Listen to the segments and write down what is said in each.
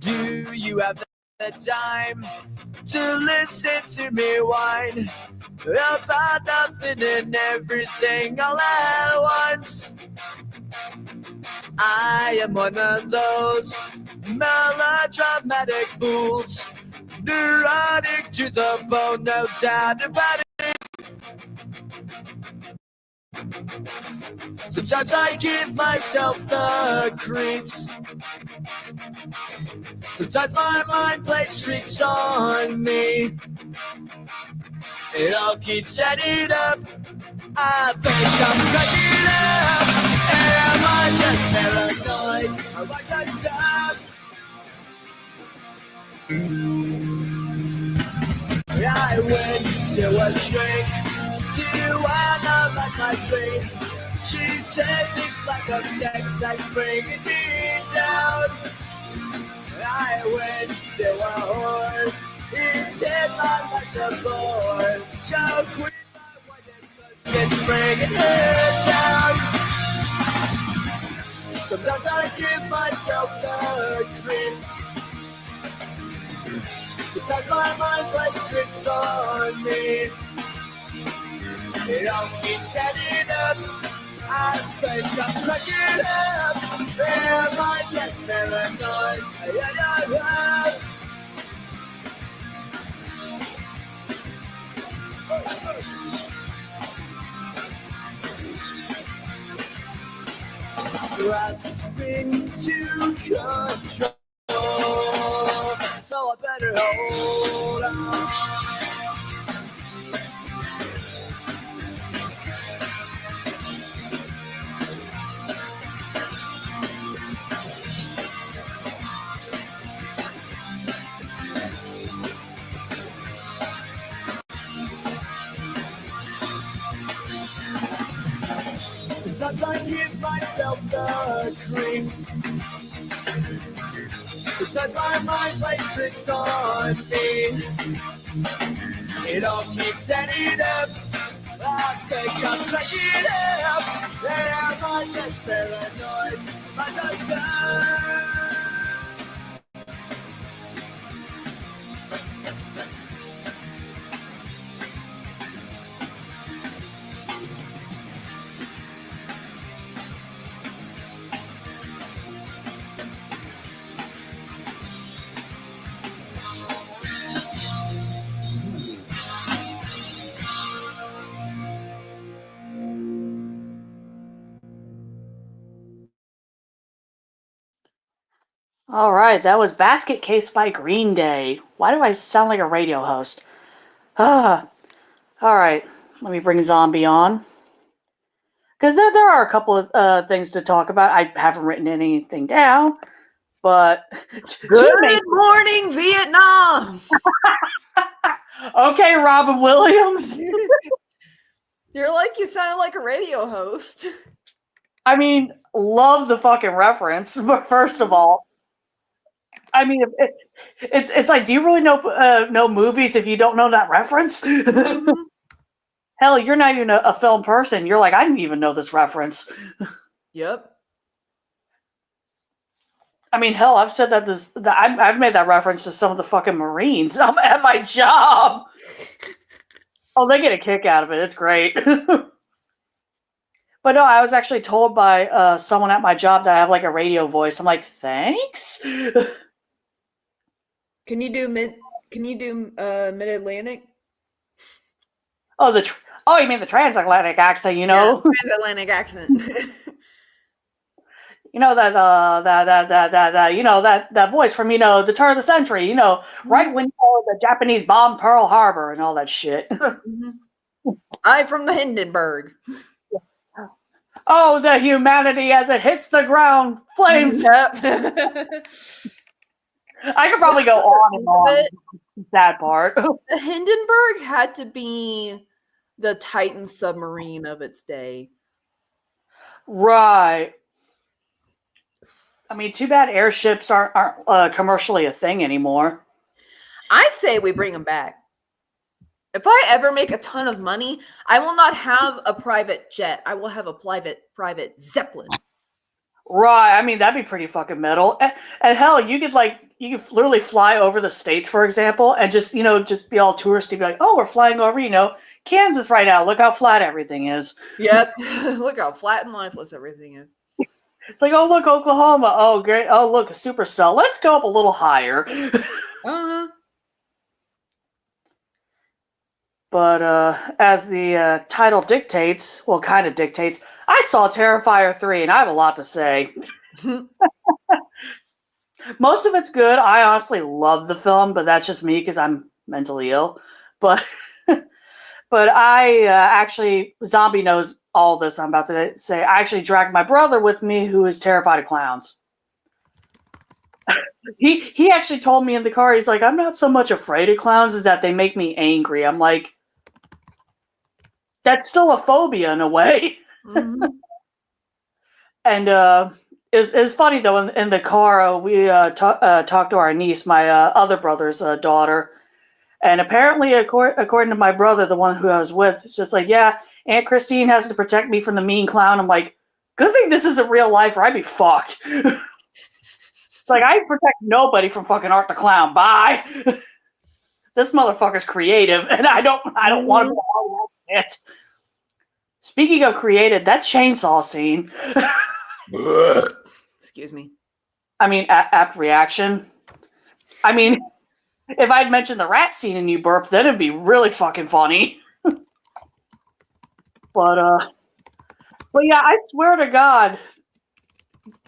Do you have the time to listen to me whine about nothing and everything all at once? I am one of those melodramatic fools, neurotic to the bone, no doubt about it. Sometimes I give myself the creeps. Sometimes my mind plays tricks on me. It all keeps adding up. I think I'm cracking up. Am I just paranoid? Am I just up? I went to a shrink to analyze my dreams. She says it's like a sex that's bringing me down. I went to a whore. He said my life's a bore. Joke with my wife and it's bringing her down. Sometimes I give myself the creeps. Sometimes my mind plays tricks on me. It all keeps adding up. I think I'm cracking up. Am I just paranoid? Grasping to control, so I better hold on. Sometimes I give myself the creeps. Sometimes my mind plays tricks on me. It all keeps adding up. I think I'm cracking up. Am I just paranoid? Am I just All right, that was Basket Case by Green Day. Why do I sound like a radio host? All right, let me bring Zombie on. Because there are a couple of things to talk about. I haven't written anything down, but... Good morning, Vietnam! Okay, Robin Williams. You sounded like a radio host. I mean, love the fucking reference, but first of all, I mean, it's like, do you really know movies if you don't know that reference? Hell, you're not even a film person. You're like, I didn't even know this reference. Yep. I mean, hell, I've said that I've made that reference to some of the fucking Marines at my job. Oh, they get a kick out of it. It's great. But no, I was actually told by someone at my job that I have like a radio voice. I'm like, thanks. Can you do Mid-Atlantic? Oh, you mean the transatlantic accent? You know, yeah, transatlantic accent. You know that that voice from the turn of the century. Right when the Japanese bombed Pearl Harbor and all that shit. I'm from the Hindenburg. Oh, the humanity as it hits the ground, flames. Yep. I could probably go on and on. That part. The Hindenburg had to be the Titan submarine of its day. Right. I mean, too bad airships aren't commercially a thing anymore. I say we bring them back. If I ever make a ton of money, I will not have a private jet. I will have a private Zeppelin. Right. I mean, that'd be pretty fucking metal. And hell, you could you can literally fly over the states, for example, and just just be all touristy, be like, oh, we're flying over Kansas right now. Look how flat everything is. Yep. Look how flat and lifeless everything is. It's like, oh look, Oklahoma. Oh great. Oh look, a supercell. Let's go up a little higher. Uh-huh. But as the title dictates, well, kind of dictates, I saw Terrifier 3, and I have a lot to say. Most of it's good. I honestly love the film, but that's just me because I'm mentally ill. But but I actually, Zombie knows all this I'm about to say. I actually dragged my brother with me who is terrified of clowns. He actually told me in the car, he's like, I'm not so much afraid of clowns as that they make me angry. I'm like, that's still a phobia in a way. Mm-hmm. And it's funny though, in the car, we talked to our niece, my other brother's daughter. And apparently, according to my brother, the one who I was with, it's just like, yeah, Aunt Christine has to protect me from the mean clown. I'm like, good thing this isn't real life or I'd be fucked. It's like, I protect nobody from fucking Art the Clown. Bye. This motherfucker's creative, and I don't want to be all that shit. Speaking of creative, that chainsaw scene. Excuse me. I mean, apt reaction. I mean, if I'd mentioned the rat scene and you burp, then it'd be really fucking funny. But yeah, I swear to God,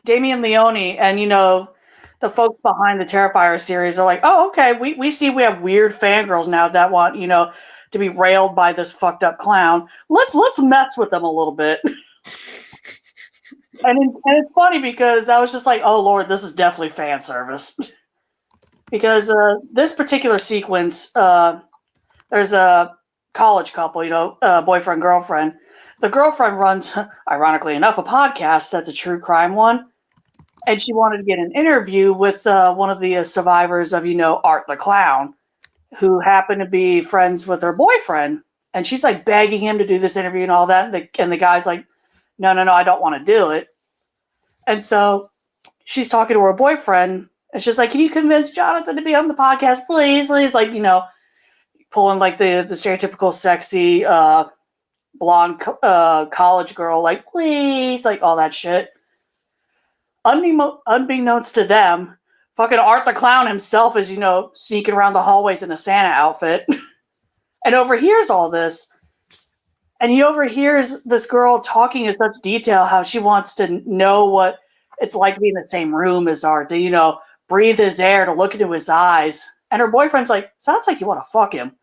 Damien Leone and the folks behind the Terrifier series are like, oh, okay, we see we have weird fangirls now that want to be railed by this fucked up clown. Let's mess with them a little bit. And it's funny because I was just like, oh Lord, this is definitely fan service. Because this particular sequence, there's a college couple, boyfriend, girlfriend. The girlfriend runs, ironically enough, a podcast that's a true crime one. And she wanted to get an interview with one of the survivors of, Art the Clown, who happened to be friends with her boyfriend. And she's like begging him to do this interview and all that. And the guy's like, no, I don't want to do it. And so she's talking to her boyfriend. And she's like, can you convince Jonathan to be on the podcast, please? Please, like, pulling like the stereotypical sexy blonde college girl, like, please, like all that shit. Unbeknownst to them, fucking Art the Clown himself is, sneaking around the hallways in a Santa outfit and overhears all this. And he overhears this girl talking in such detail how she wants to know what it's like to be in the same room as Art, to, breathe his air, to look into his eyes. And her boyfriend's like, sounds like you want to fuck him.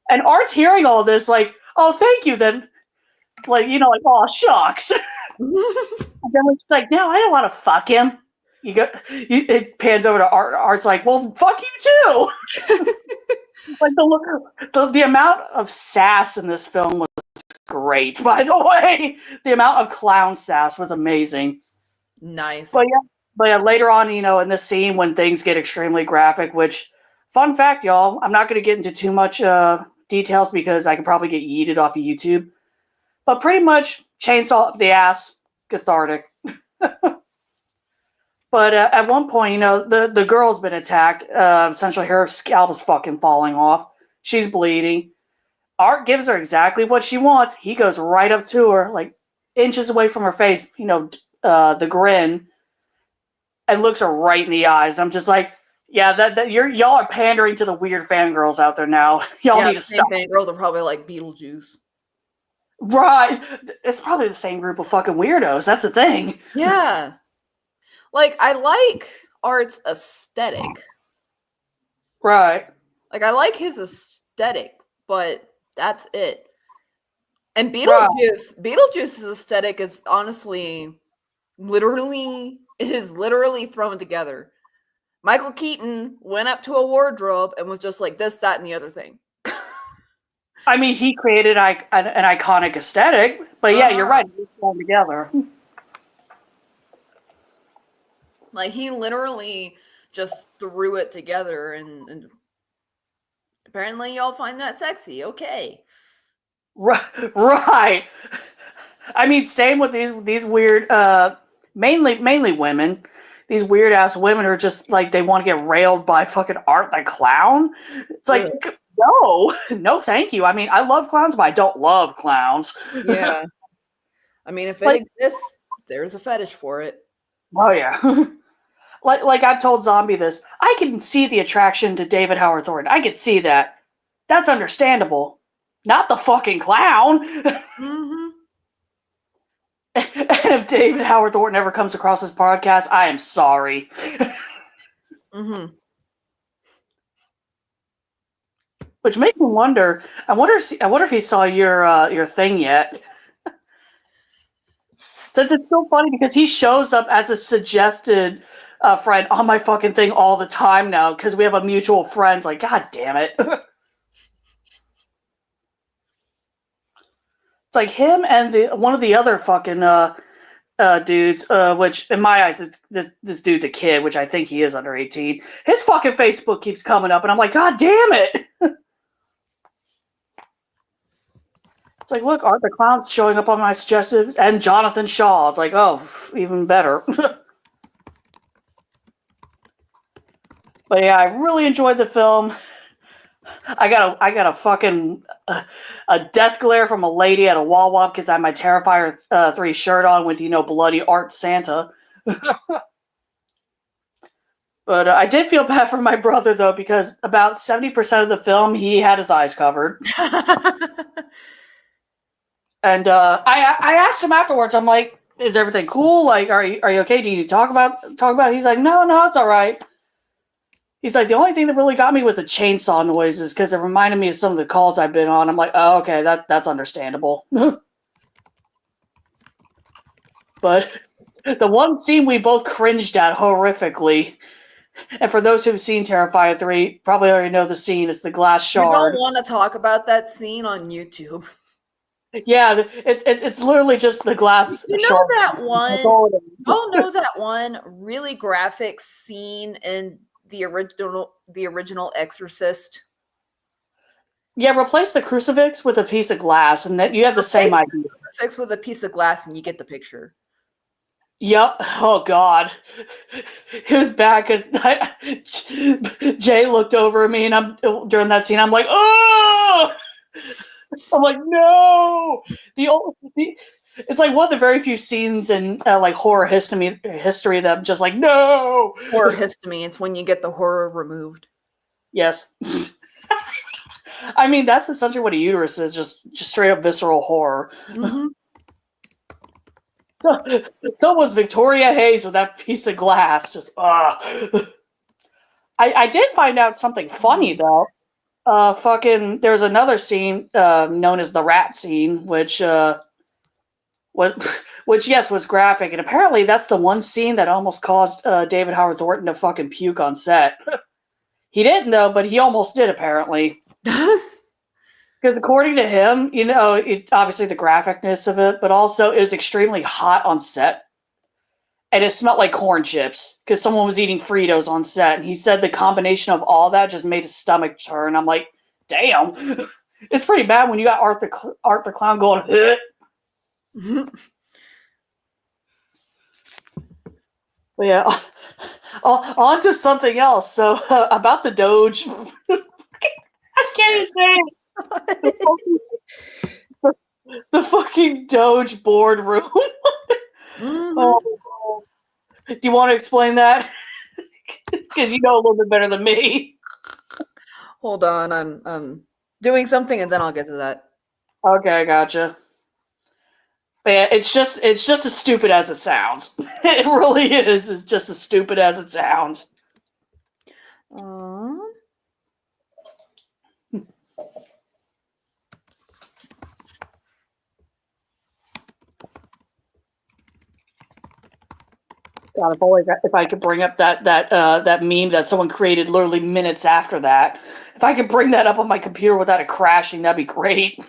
And Art's hearing all this like, oh, thank you, then. Like, like, oh, shucks. And then it's like, no, I don't want to fuck him. It pans over to Art. Art's like, well, fuck you too. Like the amount of sass in this film was great. By the way, the amount of clown sass was amazing. Nice. But yeah, later on, in this scene when things get extremely graphic, which, fun fact, y'all, I'm not going to get into too much details because I could probably get yeeted off of YouTube. But pretty much chainsaw up the ass, cathartic. But at one point, the girl's been attacked. Essentially, her scalp is fucking falling off. She's bleeding. Art gives her exactly what she wants. He goes right up to her, like inches away from her face, the grin, and looks her right in the eyes. I'm just like, yeah, y'all are pandering to the weird fangirls out there now. Y'all need to stop. Fangirls are probably like Beetlejuice. Right. It's probably the same group of fucking weirdos. That's the thing. Yeah. Like, I like Art's aesthetic. Right. Like, I like his aesthetic, but that's it. And Beetlejuice's aesthetic is honestly literally thrown together. Michael Keaton went up to a wardrobe and was just like this, that, and the other thing. I mean, he created an iconic aesthetic, but yeah, you're right. It's thrown together. Like, he literally just threw it together, and apparently y'all find that sexy. Okay. Right. I mean, same with these weird, mainly women, these weird ass women are just like they want to get railed by fucking Art the Clown. It's like no, thank you. I mean, I love clowns, but I don't love clowns. Yeah. I mean, if it Like- exists, there's a fetish for it. Oh yeah. Like I've told Zombie this. I can see the attraction to David Howard Thornton. I can see that. That's understandable. Not the fucking clown. Mm-hmm. And if David Howard Thornton ever comes across this podcast, I am sorry. Mm-hmm. Which makes me wonder. I wonder if he saw your thing yet. Since it's so funny because he shows up as a suggested friend on my fucking thing all the time now because we have a mutual friend. Like, god damn it. It's like him and one of the other fucking dudes, which in my eyes, this dude's a kid, which I think he is under 18. His fucking Facebook keeps coming up, and I'm like, god damn it. It's like, look, Art the Clown's showing up on my suggested, and Jonathan Shaw. It's like, oh, even better. But yeah, I really enjoyed the film. I got a fucking a death glare from a lady at a Wawa because I had my Terrifier 3 shirt on with bloody Art Santa. But I did feel bad for my brother though because about 70% of the film he had his eyes covered. And I asked him afterwards. I'm like, "Is everything cool? Like, are you okay? Do you need to talk about it?" He's like, "No, it's all right." He's like, "The only thing that really got me was the chainsaw noises because it reminded me of some of the calls I've been on." I'm like, "Oh, okay, that's understandable." But the one scene we both cringed at horrifically, and for those who've seen Terrifier 3, probably already know the scene. It's the glass shard. You don't want to talk about that scene on YouTube. Yeah, it's literally just the glass. You know that one? Oh, know that one really graphic scene in the original Exorcist? Yeah, replace the crucifix with a piece of glass, and that you have the same idea. Crucifix with a piece of glass, and you get the picture. Yep. Oh God, it was bad because Jay looked over at me, and during that scene, I'm like, oh, I'm like, no. It's like one of the very few scenes in like horror history that I'm just like, no. Horror history. It's when you get the horror removed. Yes. I mean, that's essentially what a uterus is, just straight up visceral horror. Mm-hmm. So was Victoria Hayes with that piece of glass. Just, I did find out something funny, though. There's another scene known as the rat scene, which was graphic. And apparently that's the one scene that almost caused David Howard Thornton to fucking puke on set. He didn't, though, but he almost did, apparently. Because according to him, obviously the graphicness of it, but also it was extremely hot on set. And it smelled like corn chips because someone was eating Fritos on set. And he said the combination of all that just made his stomach turn. I'm like, damn. It's pretty bad when you got Art the Clown going, But yeah, on to something else. So about the Doge. I can't even say it. The fucking Doge boardroom. Mm-hmm. Oh, do you want to explain that? Because you know a little bit better than me. Hold on, I'm doing something, and then I'll get to that. Okay, I gotcha. But yeah, it's just as stupid as it sounds. It really is. It's just as stupid as it sounds. God, if I could bring up that meme that someone created literally minutes after that. If I could bring that up on my computer without it crashing, that'd be great.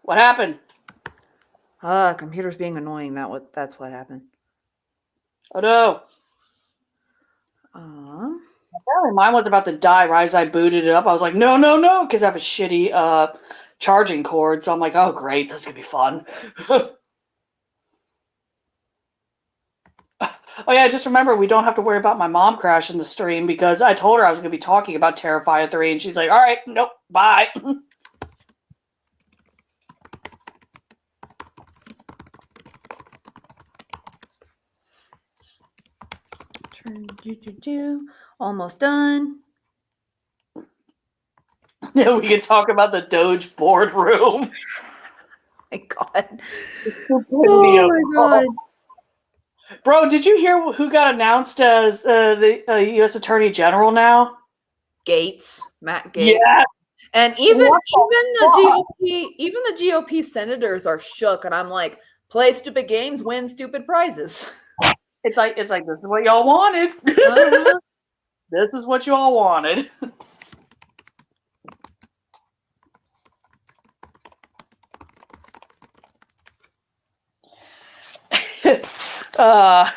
What happened? Computer's being annoying. That's what happened. Oh no. Apparently mine was about to die right as I booted it up. I was like, no, no, no, because I have a shitty charging cord. So I'm like, oh great, this is gonna be fun. Oh yeah, just remember we don't have to worry about my mom crashing the stream because I told her I was gonna be talking about Terrifier 3 and she's like, all right, nope, bye. Almost done. Yeah, we can talk about the Doge boardroom. My God. Oh my God. Bro, did you hear who got announced as the U.S. Attorney General now? Matt Gaetz. Yeah. And even the GOP senators are shook, and I'm like, play stupid games, win stupid prizes. It's like this is what y'all wanted. This is what y'all wanted. And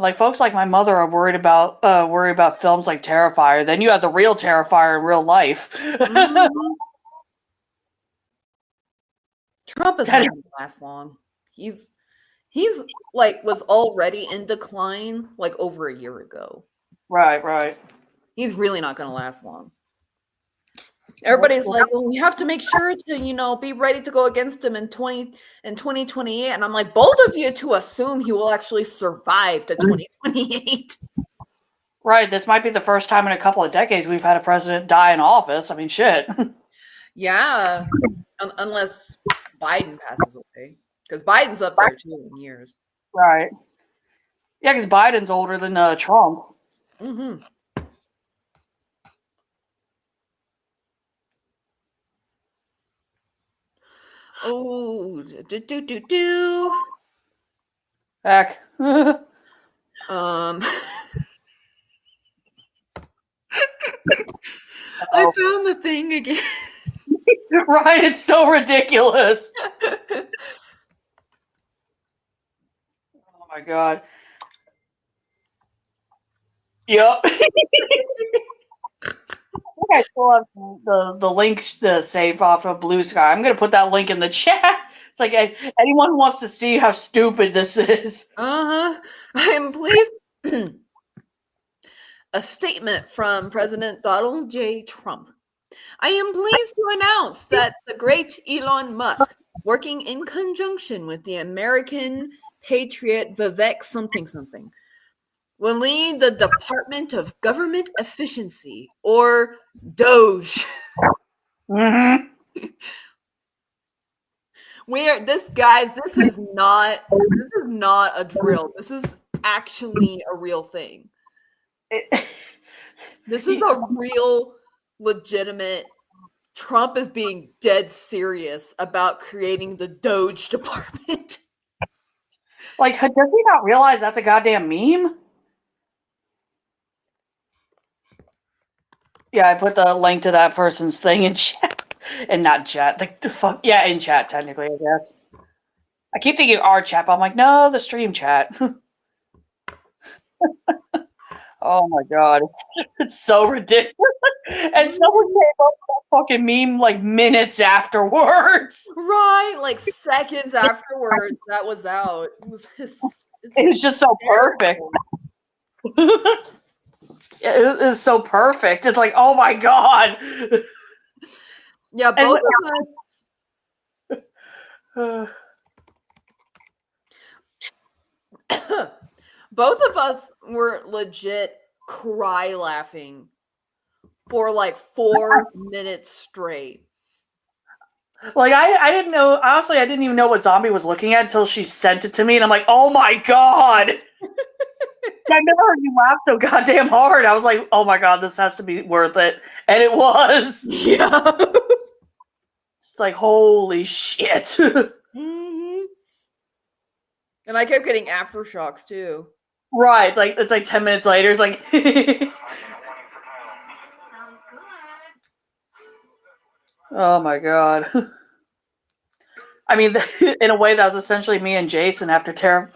like folks like my mother are worried about films like Terrifier. Then you have the real Terrifier in real life. Trump is not going to last long. He's like was already in decline like over a year ago. Right. He's really not going to last long. Everybody's like, well, we have to make sure to, be ready to go against him in 2028. And I'm like, bold of you to assume he will actually survive to 2028. Right. This might be the first time in a couple of decades we've had a president die in office. I mean, shit. Yeah. Unless Biden passes away. Because Biden's up there too in years. Right. Yeah, because Biden's older than Trump. Mm-hmm. Oh, Heck. I found the thing again. Right, it's so ridiculous. Oh my God. Yep. I still have the link saved off of Blue Sky. I'm gonna put that link in the chat. It's like anyone who wants to see how stupid this is. I am pleased. A statement from President Donald J. Trump. I am pleased to announce that the great Elon Musk, working in conjunction with the American patriot Vivek something, will lead the Department of Government Efficiency, or Doge. Mm-hmm. This is not a drill. This is actually a real thing. This is a real, legitimate. Trump is being dead serious about creating the Doge department. Like, does he not realize that's a goddamn meme? Yeah, I put the link to that person's thing in chat. And not chat. The fuck? Yeah, in chat, technically, I guess. I keep thinking our chat, but I'm like, no, the stream chat. Oh my God. It's so ridiculous. And someone came up with that fucking meme like minutes afterwards. Right, like seconds afterwards that was out. It was just so perfect. It was so perfect. It's like, oh my God. Yeah, both of us were legit cry laughing for like 4 minutes straight. Like I didn't know, honestly, I didn't even know what Zombie was looking at until she sent it to me, and I'm like, oh my God. I never heard you laugh so goddamn hard. I was like, oh my God, this has to be worth it. And it was. Yeah. It's like, holy shit. Mm-hmm. And I kept getting aftershocks too. Right. It's like 10 minutes later. It's like oh my God. I mean, in a way, that was essentially me and Jason after Terra.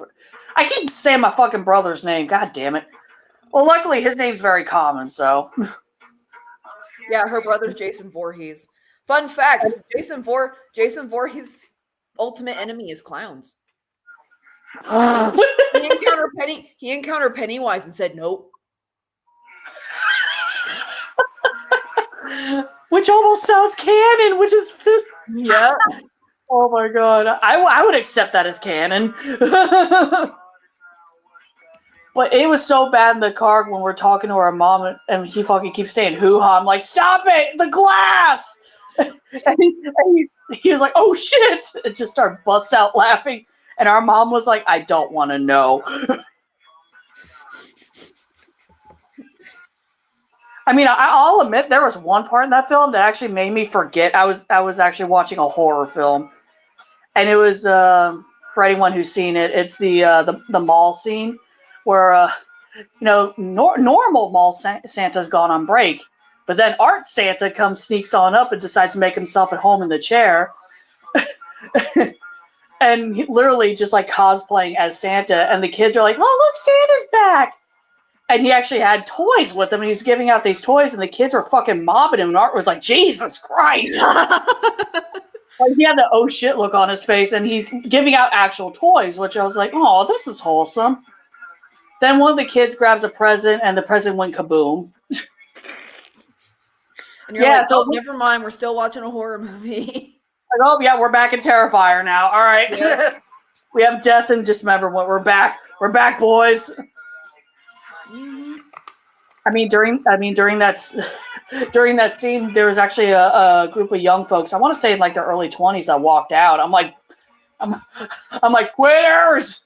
I keep saying my fucking brother's name. God damn it. Well, luckily his name's very common, so. Yeah, her brother's Jason Voorhees. Fun fact: Jason Voorhees' ultimate enemy is clowns. He encountered Pennywise and said nope. Which almost sounds canon, which is. Yeah. Oh my god. I would accept that as canon. But it was so bad in the car when we're talking to our mom and he fucking keeps saying hoo-ha. I'm like, stop it! The glass! he was like, oh shit! And just started bust out laughing. And our mom was like, I don't want to know. I mean, I'll admit there was one part in that film that actually made me forget I was actually watching a horror film. And it was, for anyone who's seen it, it's the mall scene where, normal mall Santa's gone on break. But then Art Santa sneaks on up and decides to make himself at home in the chair. And he literally just like cosplaying as Santa. And the kids are like, oh, look, Santa's back. And he actually had toys with him. And he was giving out these toys. And the kids were fucking mobbing him. And Art was like, Jesus Christ. Like he had the oh shit look on his face. And he's giving out actual toys, which I was like, oh, this is wholesome. Then one of the kids grabs a present, and the present went kaboom. And you're like, oh, never mind. We're still watching a horror movie. Like, oh, yeah, we're back in Terrifier now. All right. Yeah. We have death and dismemberment. We're back. We're back, boys. Mm-hmm. During that scene, there was actually a group of young folks. I want to say in like their early 20s that walked out. I'm like, quitters.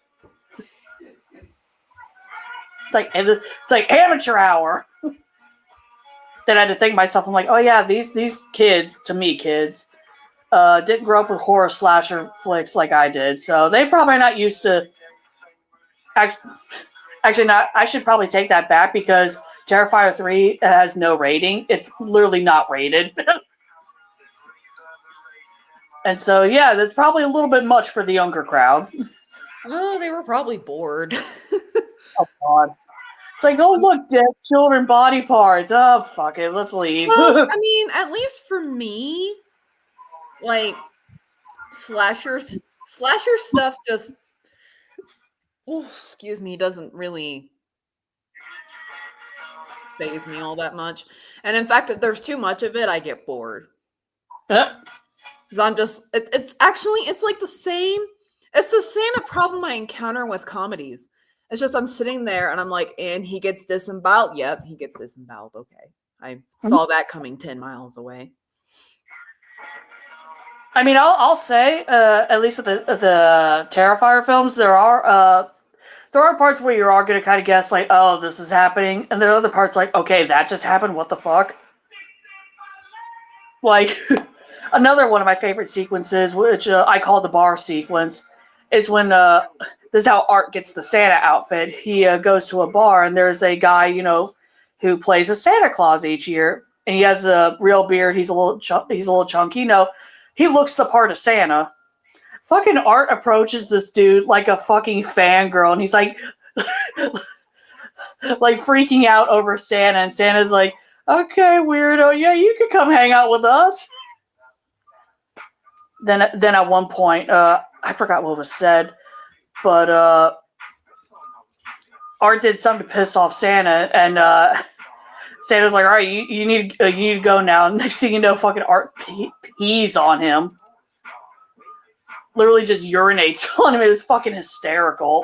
It's like amateur hour. Then I had to think to myself, I'm like, oh yeah, these kids, to me kids, didn't grow up with horror slasher flicks like I did, so they probably not used to. Actually, not. I should probably take that back because Terrifier 3 has no rating. It's literally not rated. And so yeah, that's probably a little bit much for the younger crowd. Oh, they were probably bored. Oh god. It's like, oh look, dead children body parts. Oh fuck it, let's leave. Well, I mean, at least for me, like slasher stuff just excuse me, doesn't really faze me all that much. And in fact, if there's too much of it, I get bored. Yeah. Because I'm just it's like the same. It's the same problem I encounter with comedies. It's just I'm sitting there and I'm like, and he gets disemboweled. Yep, he gets disemboweled. Okay. I saw that coming 10 miles away. I mean, I'll say, at least with the Terrifier films, there are parts where you are going to kind of guess, like, oh, this is happening. And there are other parts like, okay, that just happened. What the fuck? Like, another one of my favorite sequences, which I call the bar sequence, is when... this is how Art gets the Santa outfit. He goes to a bar, and there's a guy, who plays a Santa Claus each year, and he has a real beard. He's a little chunky. He looks the part of Santa. Fucking Art approaches this dude like a fucking fangirl, and he's like, like freaking out over Santa, and Santa's like, okay, weirdo, yeah, you could come hang out with us. Then at one point, I forgot what was said. But Art did something to piss off Santa, and Santa's like, all right, you need to go now. And next thing you know, fucking Art pees on him. Literally just urinates on him. It was fucking hysterical.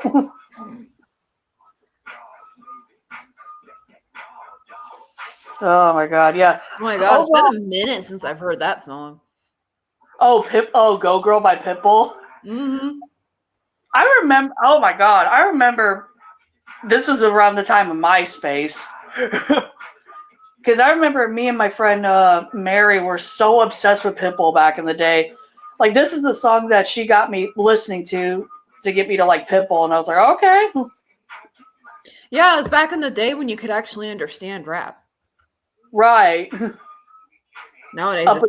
Oh my god, yeah. Oh my god, it's been a minute since I've heard that song. Oh, Go Girl by Pitbull. Mm-hmm. I remember this was around the time of MySpace. Because I remember me and my friend Mary were so obsessed with Pitbull back in the day. Like, this is the song that she got me listening to get me to like Pitbull. And I was like, okay. Yeah, it was back in the day when you could actually understand rap. Right. Nowadays, it's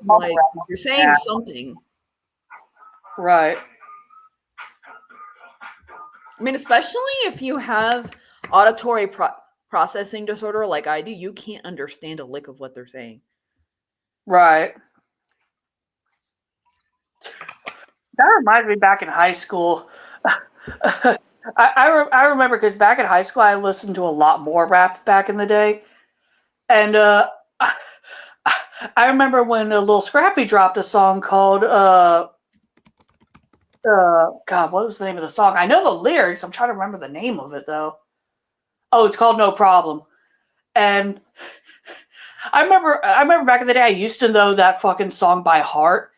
like, you're saying something. Right. I mean, especially if you have auditory processing disorder like I do, you can't understand a lick of what they're saying. Right. That reminds me back in high school. I remember because back in high school, I listened to a lot more rap back in the day. And I remember when Lil Scrappy dropped a song called, God, what was the name of the song? I know the lyrics. I'm trying to remember the name of it, though. Oh, it's called No Problem. And I remember back in the day, I used to know that fucking song by heart.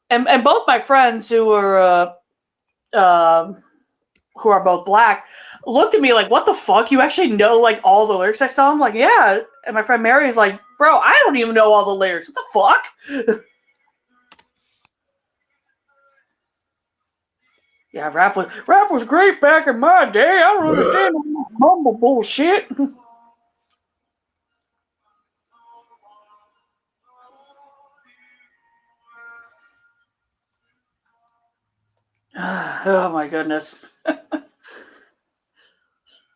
And both my friends who are both black looked at me like, what the fuck? You actually know like all the lyrics I saw? I'm like, yeah. And my friend Mary's like, bro, I don't even know all the lyrics. What the fuck? Yeah, rap was great back in my day. I don't understand mumble bullshit. Oh my goodness.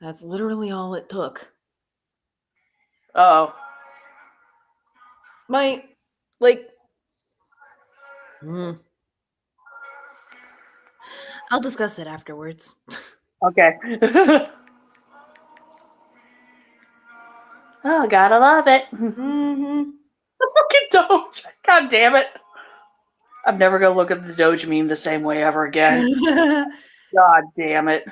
That's literally all it took. Oh. My, like, I'll discuss it afterwards. Okay. Oh, gotta love it. Mm-hmm. Fucking Doge. God damn it. I'm never gonna look at the Doge meme the same way ever again. God damn it.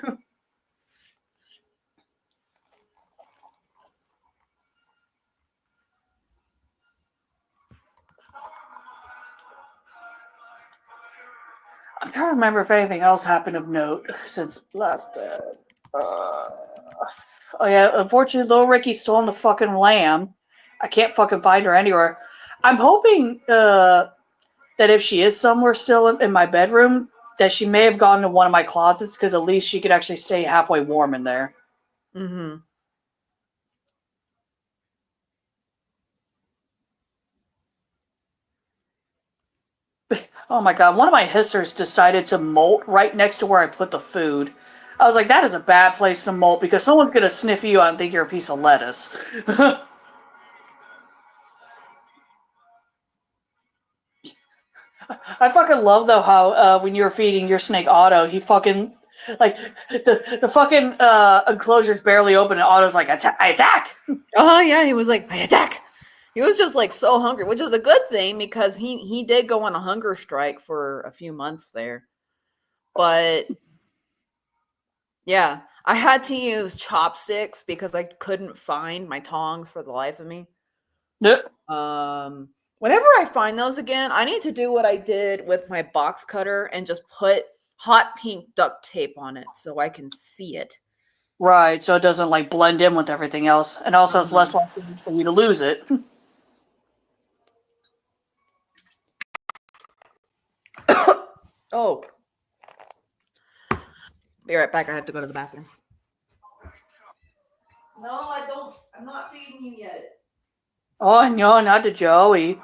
I'm trying to remember if anything else happened of note since last. Oh yeah, unfortunately, little Ricky's stolen the fucking lamb. I can't fucking find her anywhere. I'm hoping that if she is somewhere still in my bedroom, that she may have gone to one of my closets because at least she could actually stay halfway warm in there. Mm-hmm. Oh my god, one of my hissers decided to molt right next to where I put the food. I was like, that is a bad place to molt because someone's gonna sniff you out and think you're a piece of lettuce. I fucking love though how when you were feeding your snake Otto, he fucking like the fucking enclosure's barely open and Otto's like, I attack. Oh yeah, he was like, I attack. He was just like so hungry, which is a good thing because he did go on a hunger strike for a few months there. But yeah, I had to use chopsticks because I couldn't find my tongs for the life of me. Yep. Whenever I find those again, I need to do what I did with my box cutter and just put hot pink duct tape on it so I can see it. Right, so it doesn't like blend in with everything else, and also it's less likely for you to lose it. Oh. Be right back. I have to go to the bathroom. No, I don't. I'm not feeding you yet. Oh no, not to Joey.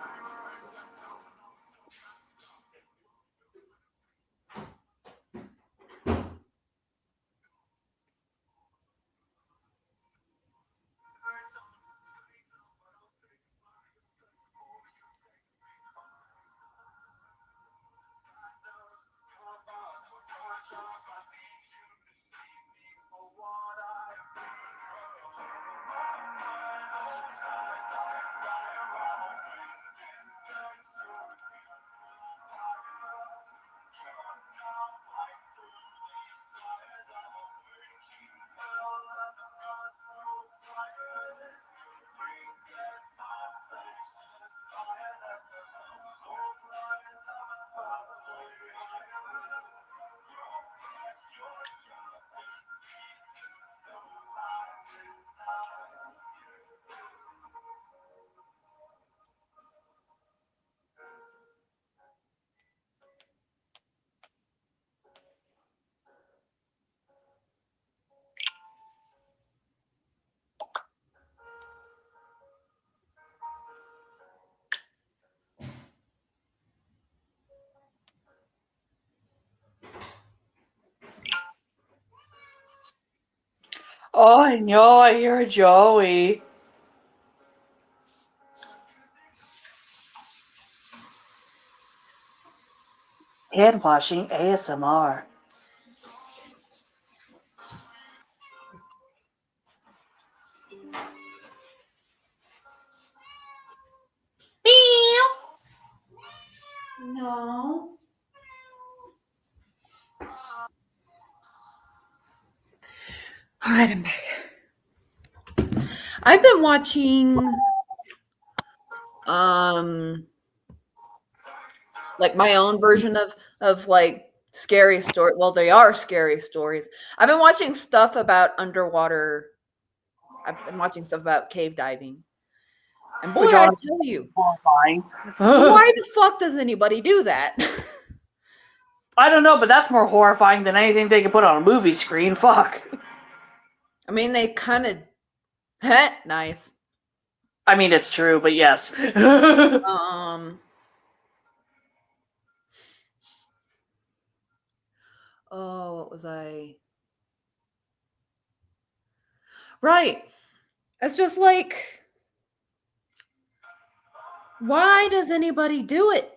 Oh, no, you're Joey. Hand washing ASMR. Meow. No. All right, I'm back. I've been watching like my own version of like scary story. Well, they are scary stories. I've been watching stuff about underwater. I've been watching stuff about cave diving. And boy, Which I honestly tell you, horrifying. why the fuck does anybody do that? I don't know, but that's more horrifying than anything they could put on a movie screen. Fuck. I mean, they kind of nice. I mean, it's true, but yes. Oh, what was I? Right. It's just like, why does anybody do it?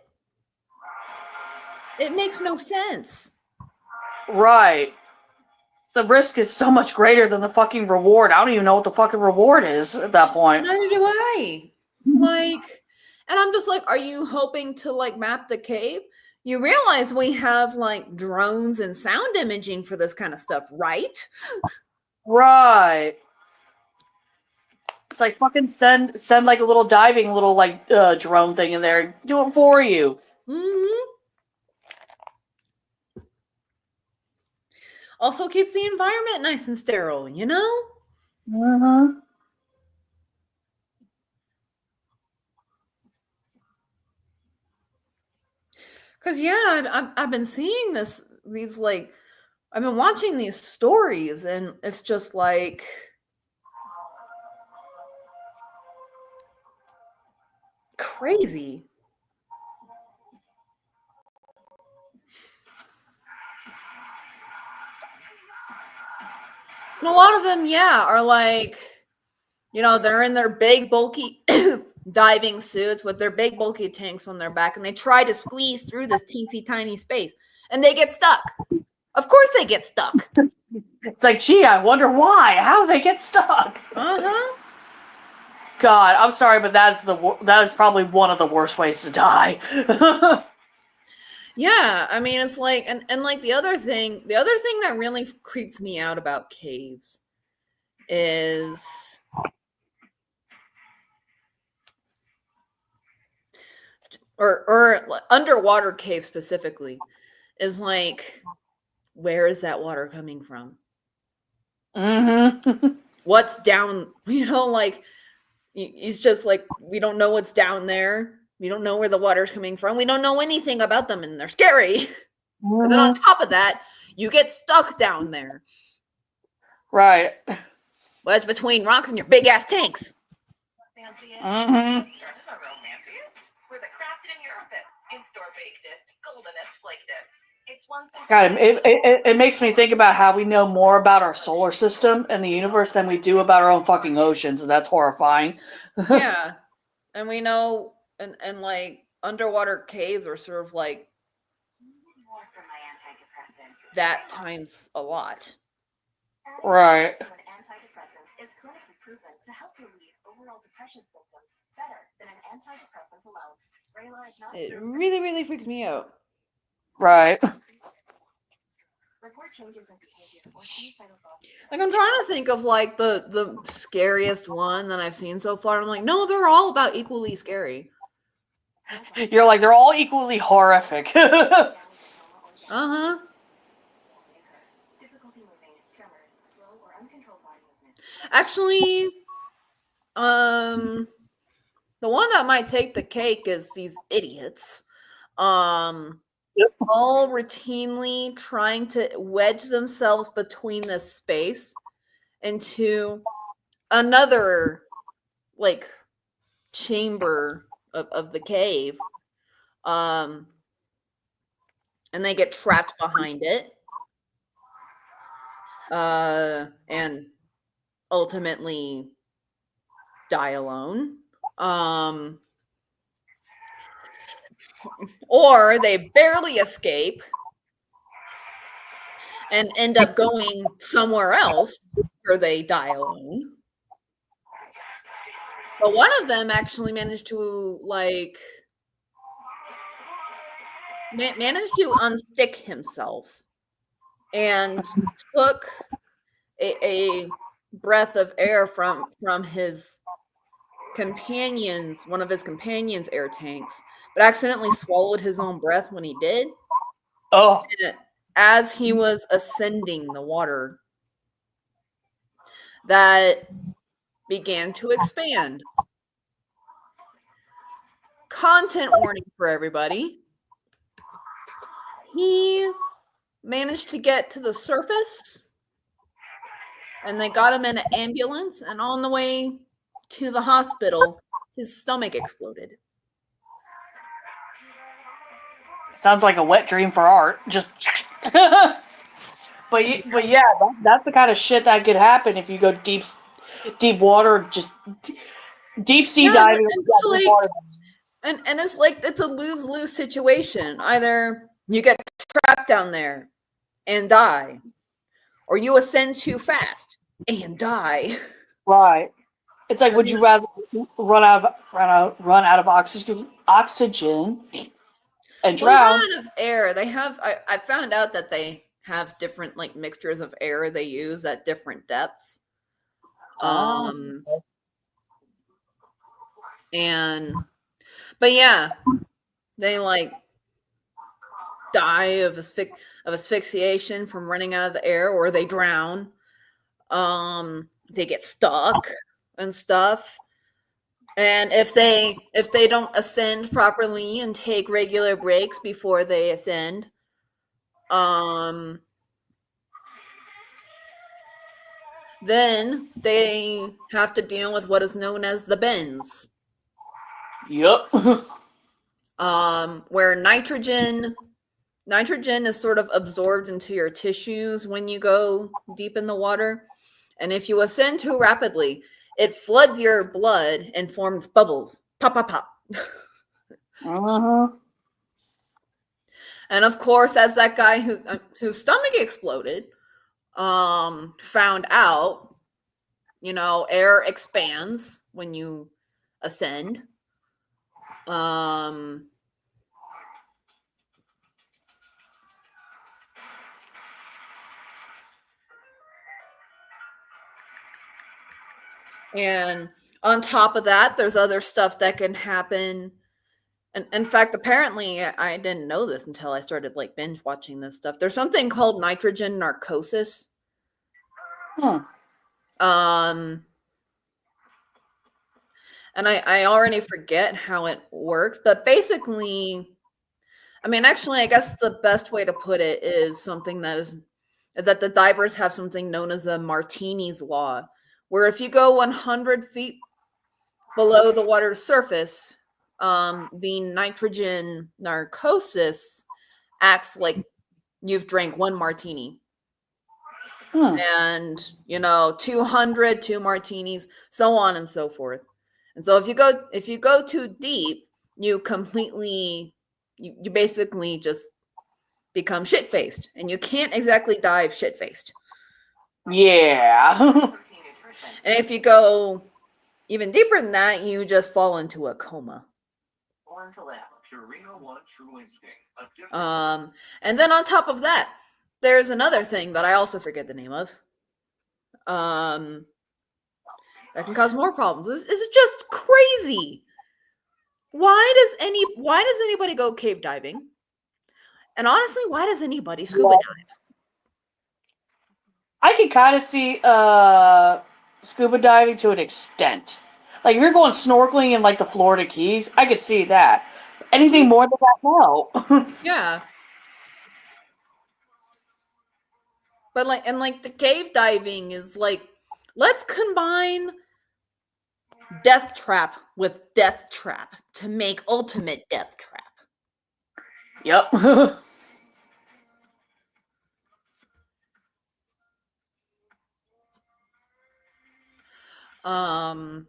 It makes no sense. Right. The risk is so much greater than the fucking reward. I don't even know what the fucking reward is at that point. Neither do I. Like, and I'm just like, are you hoping to like map the cave? You realize we have like drones and sound imaging for this kind of stuff, right? Right. It's like fucking send like a little diving little like drone thing in there. Do it for you. Mm-hmm. Also keeps the environment nice and sterile, you know? Mm-hmm. Because yeah, I've been seeing these like I've been watching these stories, and it's just like crazy. And a lot of them, yeah, are like, you know, they're in their big bulky diving suits with their big bulky tanks on their back, and they try to squeeze through this teensy tiny space, and they get stuck. Of course they get stuck. It's like, gee, I wonder why. How do they get stuck? Uh-huh. God, I'm sorry, but that is probably one of the worst ways to die. Yeah, I mean it's like and like the other thing that really creeps me out about caves is or underwater caves specifically is like, where is that water coming from? Mm-hmm. What's down, you know, like it's just like we don't know what's down there. We don't know where the water's coming from. We don't know anything about them, and they're scary. And then on top of that, you get stuck down there. Right. Wedged between rocks and your big ass tanks. Mm-hmm. God, it makes me think about how we know more about our solar system and the universe than we do about our own fucking oceans, and that's horrifying. Yeah. And we know and like underwater caves are sort of like that times a lot. Right. It really, really freaks me out. Right. Like I'm trying to think of like the scariest one that I've seen so far. I'm like, no, they're all about equally scary. You're like, they're all equally horrific. Uh-huh. Actually, the one that might take the cake is these idiots. Yep. All routinely trying to wedge themselves between this space into another like chamber of the cave. And they get trapped behind it. And ultimately die alone. Or they barely escape and end up going somewhere else where they die alone. But one of them actually managed to unstick himself and took a breath of air from his one of his companions' air tanks, but accidentally swallowed his own breath when he did. Oh. And as he was ascending the water, that began to expand. Content warning for everybody. He managed to get to the surface, and they got him in an ambulance, and on the way to the hospital, his stomach exploded. Sounds like a wet dream for Art. Just But yeah, that's the kind of shit that could happen if you go deep water, just deep sea diving. And it's it's a lose-lose situation. Either you get trapped down there and die, or you ascend too fast and die. Right. It's like, would you rather run out of oxygen and drown? Well, run out of air. They have. I found out that they have different mixtures of air they use at different depths. But yeah, they die of asphyxiation from running out of the air, or they drown. They get stuck and stuff. And if they don't ascend properly and take regular breaks before they ascend, then they have to deal with what is known as the bends. Yep. Where nitrogen is sort of absorbed into your tissues when you go deep in the water. And if you ascend too rapidly, it floods your blood and forms bubbles. Pop, pop, pop. And of course, as that guy whose stomach exploded found out, air expands when you ascend. And on top of that, there's other stuff that can happen. And in fact, apparently, I didn't know this until I started binge watching this stuff. There's something called nitrogen narcosis. And I already forget how it works, but basically, I guess the best way to put it is something is that the divers have something known as a Martini's law, where if you go 100 feet below the water's surface, the nitrogen narcosis acts like you've drank one martini. And 200, 2 martinis, so on and so forth. And so if you go too deep, you basically just become shit-faced, and you can't exactly dive shit-faced. Yeah. And if you go even deeper than that, you just fall into a coma. And then on top of that, there's another thing that I also forget the name of. That can cause more problems. It's just crazy. Why does anybody go cave diving? And honestly, why does anybody scuba dive? I can kind of see scuba diving to an extent. Like if you're going snorkeling in the Florida Keys, I could see that. Anything more than that, no. Yeah. But the cave diving is let's combine death trap with death trap to make ultimate death trap. Yep. And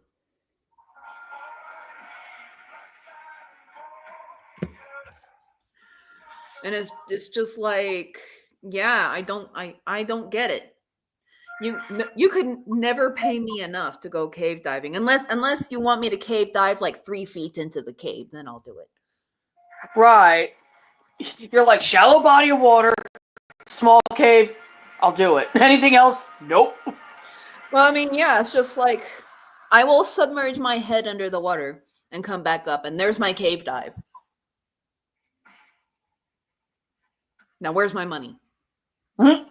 it's just like, yeah, I don't get it. You could never pay me enough to go cave diving unless you want me to cave dive like 3 feet into the cave, then I'll do it. Right. You're like, shallow body of water, small cave, I'll do it. Anything else? Nope. Well, I mean, yeah, it's just like I will submerge my head under the water and come back up, and there's my cave dive. Now, where's my money? Mm-hmm.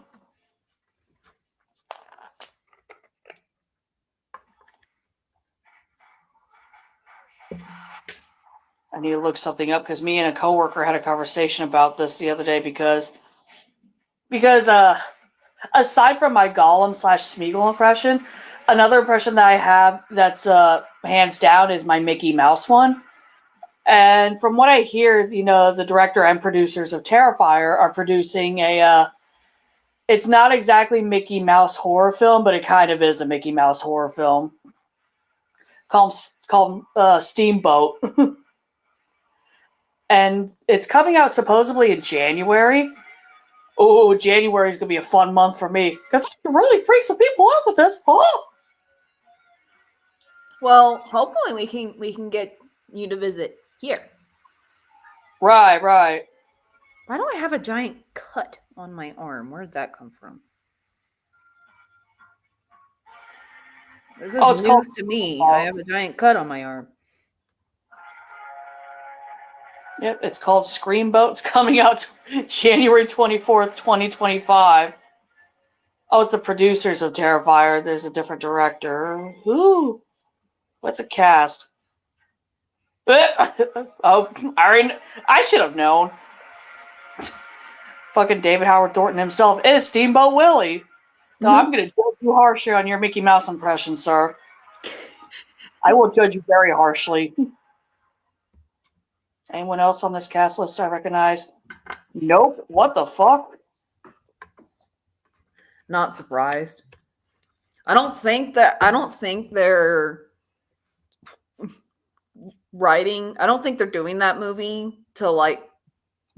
I need to look something up because me and a coworker had a conversation about this the other day because aside from my Gollum / Smeagol impression, another impression that I have that's hands down is my Mickey Mouse one. And from what I hear, the director and producers of Terrifier are producing it's not exactly Mickey Mouse horror film, but it kind of is a Mickey Mouse horror film called Steamboat. And it's coming out supposedly in January. Oh, January is going to be a fun month for me because I can really freak some people out with this. Oh! Well, hopefully we can get you to visit here. Right. Why do I have a giant cut on my arm? Where did that come from? This is news to me. I have a giant cut on my arm. Yep, it's called Screamboat. It's coming out January 24th, 2025. Oh, it's the producers of Terrifier. There's a different director. Ooh. What's a cast? Oh, I should have known. Fucking David Howard Thornton himself is Steamboat Willie. No, I'm going to judge you harshly on your Mickey Mouse impression, sir. I will judge you very harshly. Anyone else on this cast list I recognize? Nope. What the fuck? Not surprised. I don't think they're writing. I don't think they're doing that movie to like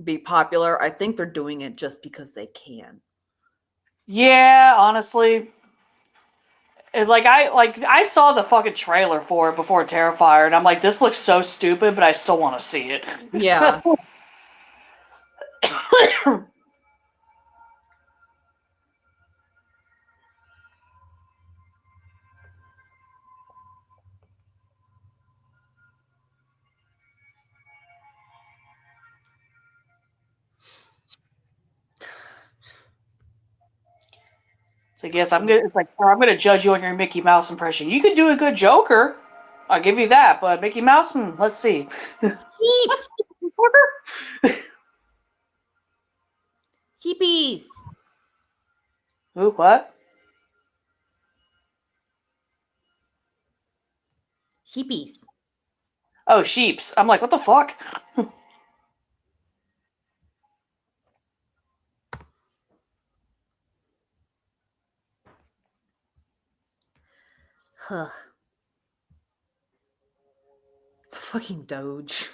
be popular. I think they're doing it just because they can. Yeah, honestly. I saw the fucking trailer for it before Terrifier, and I'm like, this looks so stupid, but I still want to see it. Yeah. So yes, I'm gonna judge you on your Mickey Mouse impression. You could do a good Joker, I'll give you that. But Mickey Mouse, let's see. Sheepies. Ooh, what? Sheepies. Oh, sheeps. I'm like, what the fuck? Huh. The fucking Doge.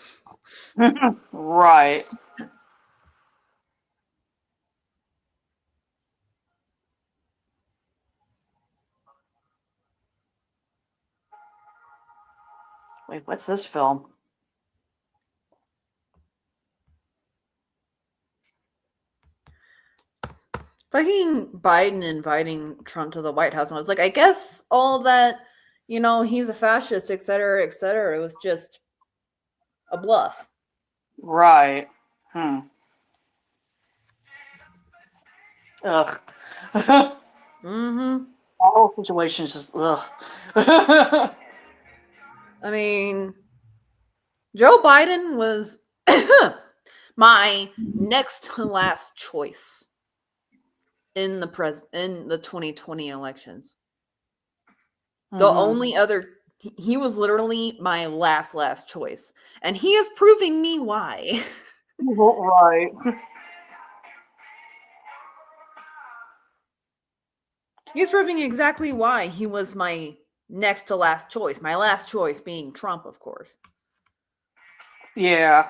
Right. Wait, what's this film? Fucking Biden inviting Trump to the White House. And I was like, I guess all that, he's a fascist, et cetera, it was just a bluff. Right. Ugh. Mm-hmm. The whole situation is just ugh. I mean, Joe Biden was my next to last choice in the 2020 elections. The only other, he was literally my last choice, and he is proving me why. Right. He's proving exactly why he was my next to last choice. My last choice being Trump, of course. Yeah.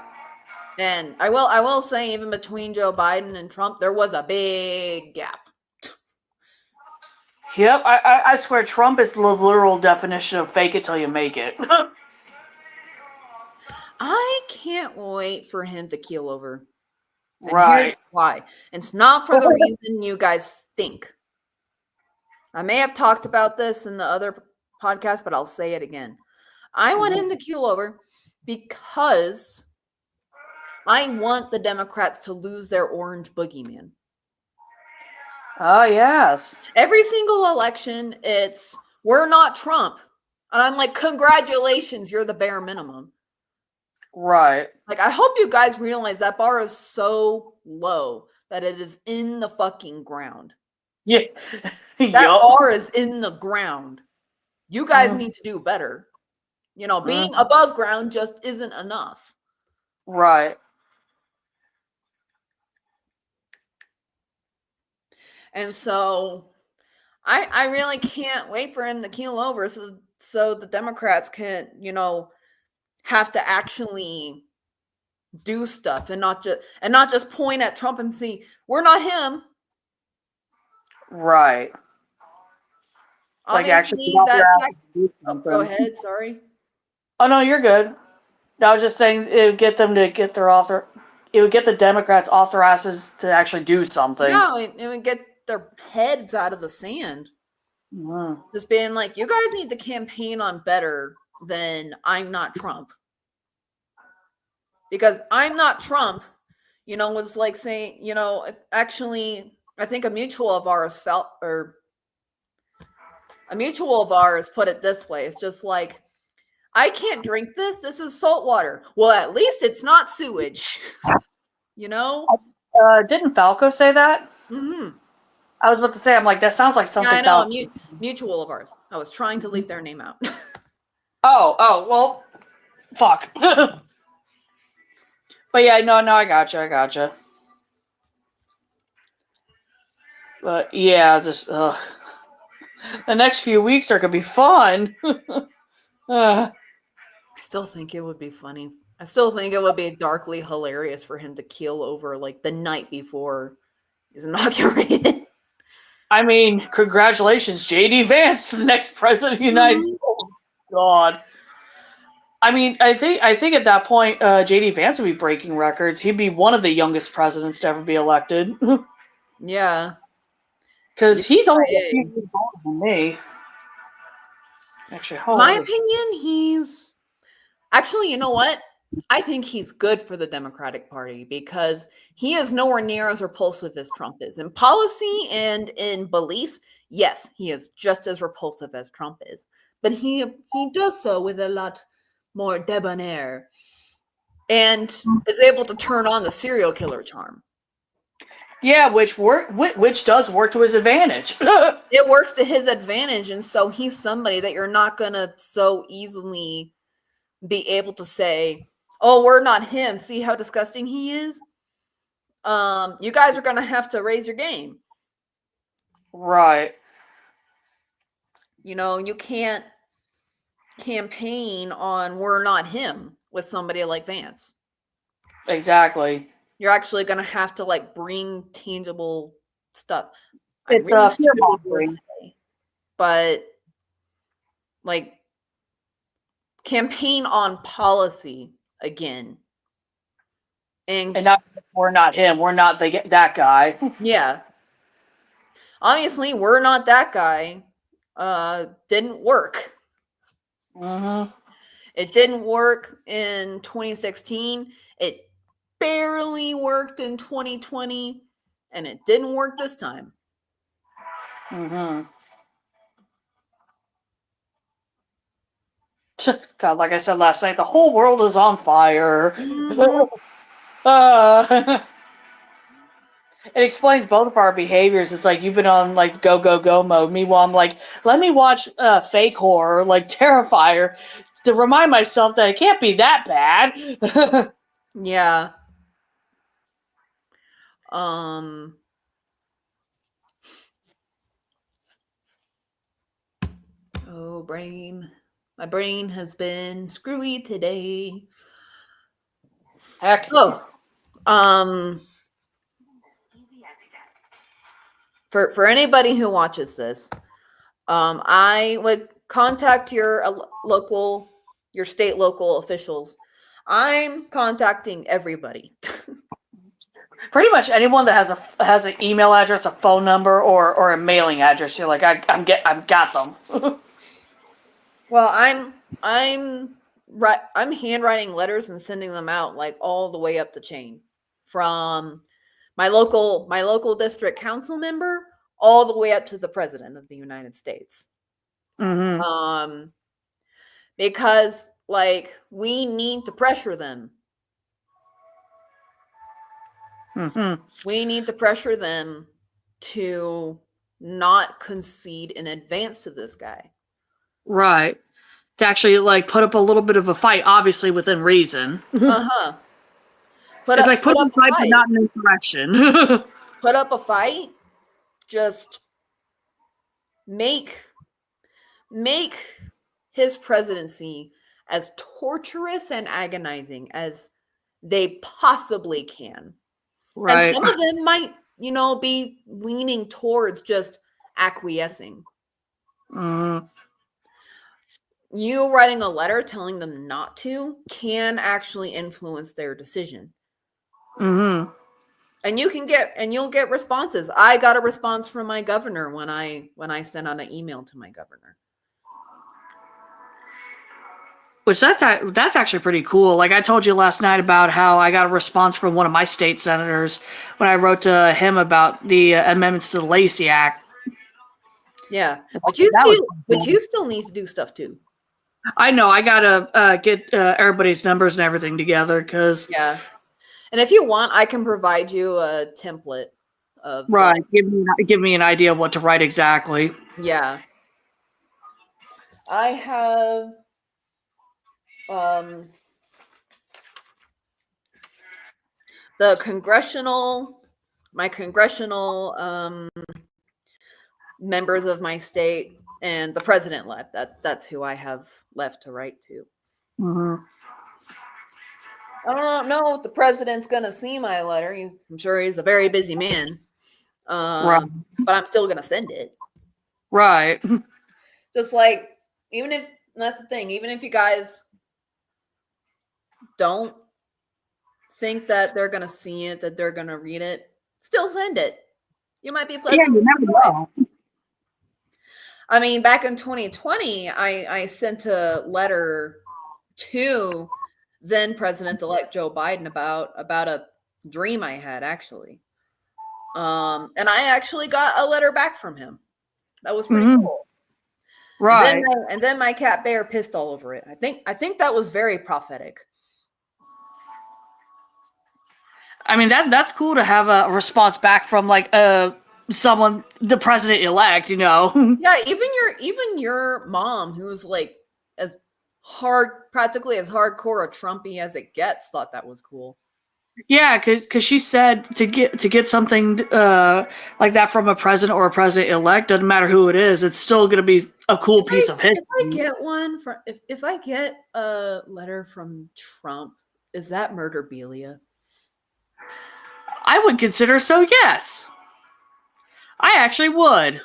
And I will say, even between Joe Biden and Trump, there was a big gap. Yep, I swear Trump is the literal definition of fake it till you make it. I can't wait for him to keel over. And Right. here's why. It's not for the reason you guys think. I may have talked about this in the other podcast, but I'll say it again. I want him to keel over because I want the Democrats to lose their orange boogeyman. Oh, yes. Every single election, it's, we're not Trump. And I'm like, congratulations, you're the bare minimum. Right. Like, I hope you guys realize that bar is so low that it is in the fucking ground. Yeah. That bar is in the ground. You guys need to do better. You know, being above ground just isn't enough. Right. And so I really can't wait for him to keel over so the Democrats can, you know, have to actually do stuff and not just point at Trump and see, we're not him. Right. Obviously, go ahead, sorry. Oh no, you're good. I was just saying it would get them to get it would get the Democrats off their asses to actually do something. No, it would get their heads out of the sand. Just being like, you guys need to campaign on better than I'm not Trump. Because I'm not Trump, you know, was like saying, you know, actually, I think a mutual of ours put it this way. It's just like, I can't drink this. This is salt water. Well, at least it's not sewage. You know? Didn't Falco say that? Mm-hmm. I was about to say, I'm like, that sounds like something. Yeah, I know, a mutual of ours. I was trying to leave their name out. Oh, well, fuck. But yeah, no, I gotcha. But yeah, just the next few weeks are gonna be fun. I still think it would be funny. I still think it would be darkly hilarious for him to keel over like the night before he's inaugurated. I mean, congratulations, J.D. Vance, the next president of the United States. Oh, God. I mean, I think at that point, J.D. Vance would be breaking records. He'd be one of the youngest presidents to ever be elected. Yeah. Because he's only a few years older than me. Actually, my opinion, he's... Actually, you know what? I think he's good for the Democratic Party because he is nowhere near as repulsive as Trump is. In policy and in beliefs, yes, he is just as repulsive as Trump is. But he does so with a lot more debonair and is able to turn on the serial killer charm. Yeah, which does work to his advantage. It works to his advantage, and so he's somebody that you're not going to so easily be able to say, oh, we're not him. See how disgusting he is? You guys are going to have to raise your game. Right. You know, you can't campaign on we're not him with somebody like Vance. Exactly. You're actually going to have to like bring tangible stuff. It's fear-mongering. But like campaign on policy again. And not, we're not him. We're not that guy. Yeah. Obviously, we're not that guy. Didn't work. Mm-hmm. It didn't work in 2016. It barely worked in 2020. And it didn't work this time. Mm-hmm. God, like I said last night, the whole world is on fire. Mm-hmm. It explains both of our behaviors. It's like you've been on like go mode. Meanwhile, I'm like, let me watch fake horror, like Terrifier, to remind myself that it can't be that bad. Yeah. Oh brain. My brain has been screwy today. Heck. Oh, for anybody who watches this, I would contact your state local officials. I'm contacting everybody. Pretty much anyone that has an email address, a phone number, or a mailing address. You're like, I've got them. Well, I'm handwriting letters and sending them out like all the way up the chain, from my local district council member all the way up to the president of the United States. Mm-hmm. Because like we need to pressure them. Mm-hmm. We need to pressure them to not concede in advance to this guy. Right. To actually like put up a little bit of a fight, obviously within reason. Uh-huh. It's like put up a fight, but not an insurrection. Put up a fight. Just make his presidency as torturous and agonizing as they possibly can. Right. And some of them might, be leaning towards just acquiescing. You writing a letter telling them not to can actually influence their decision. Mm-hmm. And you'll get responses. I got a response from my governor when I sent out an email to my governor. Which that's actually pretty cool. Like I told you last night about how I got a response from one of my state senators when I wrote to him about the amendments to the Lacey Act. Yeah, but you still need to do stuff too. I know. I gotta get everybody's numbers and everything together because And if you want, I can provide you a template of right. Give me an idea of what to write exactly. Yeah, I have my congressional members of my state and the president left. That's who I have left to write to. Mm-hmm. I don't know if the president's gonna see my letter. I'm sure he's a very busy man. Right. But I'm still gonna send it. Right. Just like, that's the thing, even if you guys don't think that they're gonna see it, that they're gonna read it, still send it. You might be pleasant. Yeah, you never know. I mean, back in 2020, I sent a letter to then President-elect Joe Biden about a dream I had, actually. And I actually got a letter back from him. That was pretty cool. Right. And then my cat Bear pissed all over it. I think that was very prophetic. I mean, that's cool to have a response back from like someone, the president-elect, Yeah, even your mom, who's like practically as hardcore a Trumpy as it gets, thought that was cool. Yeah, because she said to get something like that from a president or a president-elect, doesn't matter who it is, it's still going to be a cool piece of history. If I get a letter from Trump, is that murderbelia? I would consider so, yes. I actually would.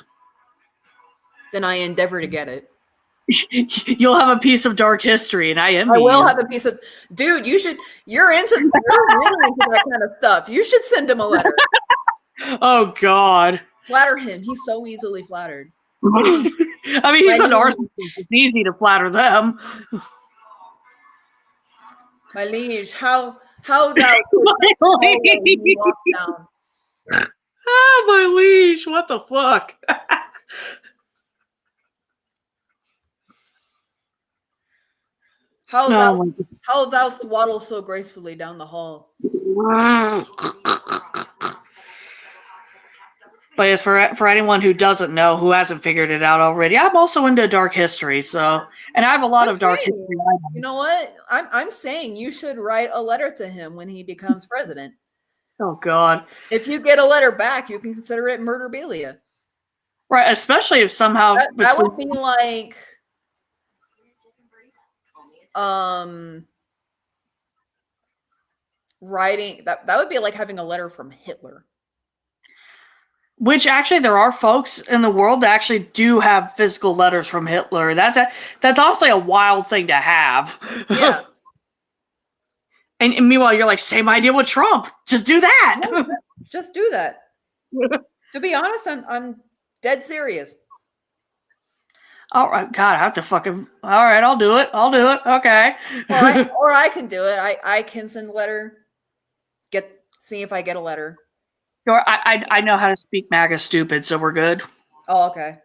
Then I endeavor to get it. You'll have a piece of dark history, and I will have a piece of... Dude, you're really into that kind of stuff. You should send him a letter. Oh, God. Flatter him. He's so easily flattered. I mean, he's a narcissist. It's easy to flatter them. My liege, how thou walk down. Oh, my liege, what the fuck? How thou waddle so gracefully down the hall. But as for anyone who doesn't know, who hasn't figured it out already, I'm also into dark history, and I have a lot of dark history items. You know what? I'm saying you should write a letter to him when he becomes president. Oh, God. If you get a letter back, you can consider it murderbelia. Right, especially if somehow... That would be like writing that would be like having a letter from Hitler. Which actually, there are folks in the world that actually do have physical letters from Hitler. That's also a wild thing to have. Yeah. And meanwhile, you're like, same idea with Trump. Just do that. Yeah, just do that. To be honest, I'm dead serious. All right, God, I have to fucking. All right, I'll do it. Okay. Or I can do it. I can send a letter. See if I get a letter. Or I know how to speak MAGA stupid, so we're good. Oh, okay.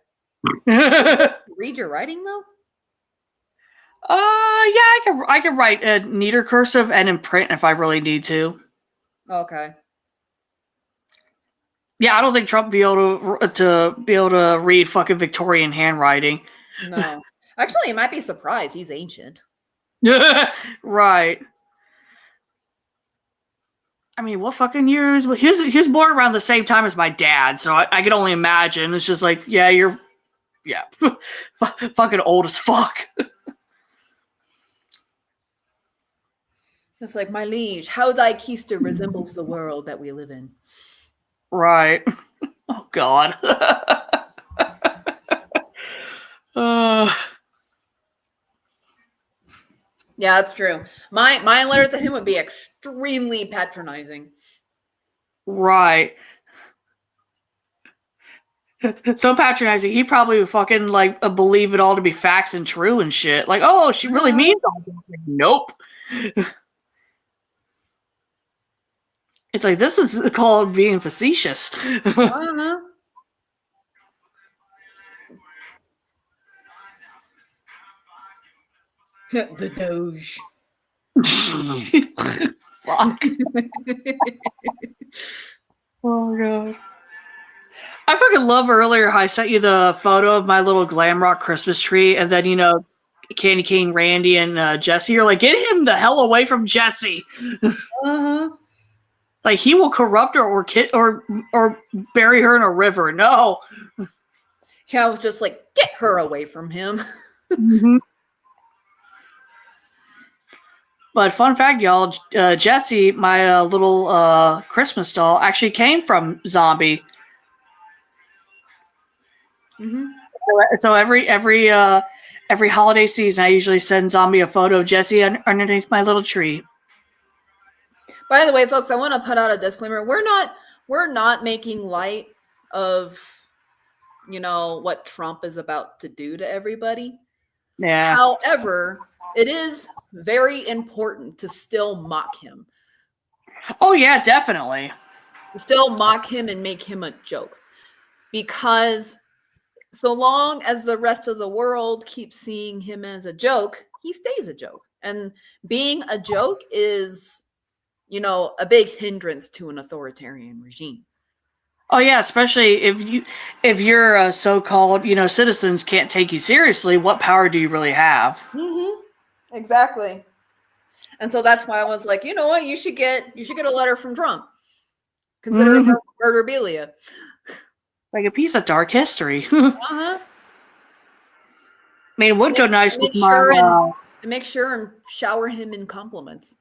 Read your writing though? Yeah, I can write a neater cursive and in print if I really need to. Okay. Yeah, I don't think Trump be able to read fucking Victorian handwriting. No. Actually, you might be surprised. He's ancient. Right. I mean, what fucking years? He was born around the same time as my dad, so I can only imagine. It's just like, yeah, you're fucking old as fuck. It's like, my liege, how thy keister resembles the world that we live in. Right. Oh, God. Yeah, that's true. My letter to him would be extremely patronizing. Right. So patronizing. He probably would fucking like believe it all to be facts and true and shit. Like, oh, she really means all this. Like, nope. It's like, this is called being facetious. Uh-huh. The Doge. Fuck. Oh, God. I fucking love earlier how I sent you the photo of my little glam rock Christmas tree, and then, Candy Cane Randy and Jesse, you're like, get him the hell away from Jesse. Uh-huh. Like, he will corrupt her or bury her in a river. No. Yeah, I was just like, get her away from him. Mm-hmm. But fun fact, y'all, Jesse, my little Christmas doll, actually came from Zombie. Mm-hmm. So every holiday season, I usually send Zombie a photo of Jesse underneath my little tree. By the way, folks, I want to put out a disclaimer. We're not making light of, what Trump is about to do to everybody. Yeah. However, it is very important to still mock him. Oh, yeah, definitely. Still mock him and make him a joke. Because so long as the rest of the world keeps seeing him as a joke, he stays a joke. And being a joke is, a big hindrance to an authoritarian regime. Oh, yeah, especially if your so-called, citizens can't take you seriously, what power do you really have? Mm-hmm. Exactly. And so that's why I was like, you know what? You should get a letter from Trump. Consider it murderabilia. Like a piece of dark history. Uh-huh. I mean, it would go nice with make sure and shower him in compliments.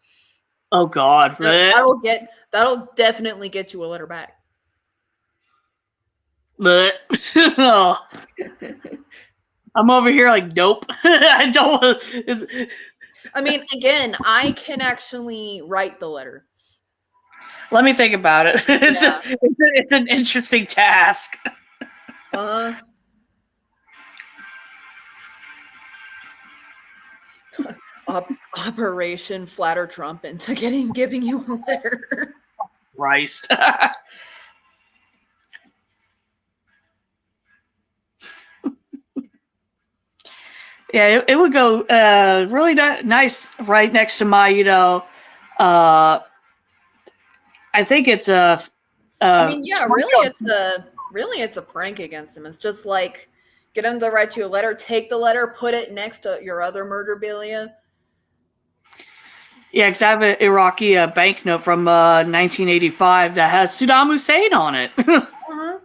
Oh, God. That'll definitely get you a letter back. But I'm over here like, nope. I don't. I mean, again, I can actually write the letter. Let me think about it. It's an interesting task. Operation Flatter Trump into giving you a letter. Christ. Yeah, it would go really nice right next to my, I think it's a. I mean, yeah, really, it's a prank against him. It's just like, get him to write you a letter, take the letter, put it next to your other murderabilia. Yeah, because I have an Iraqi banknote from 1985 that has Saddam Hussein on it. Uh-huh.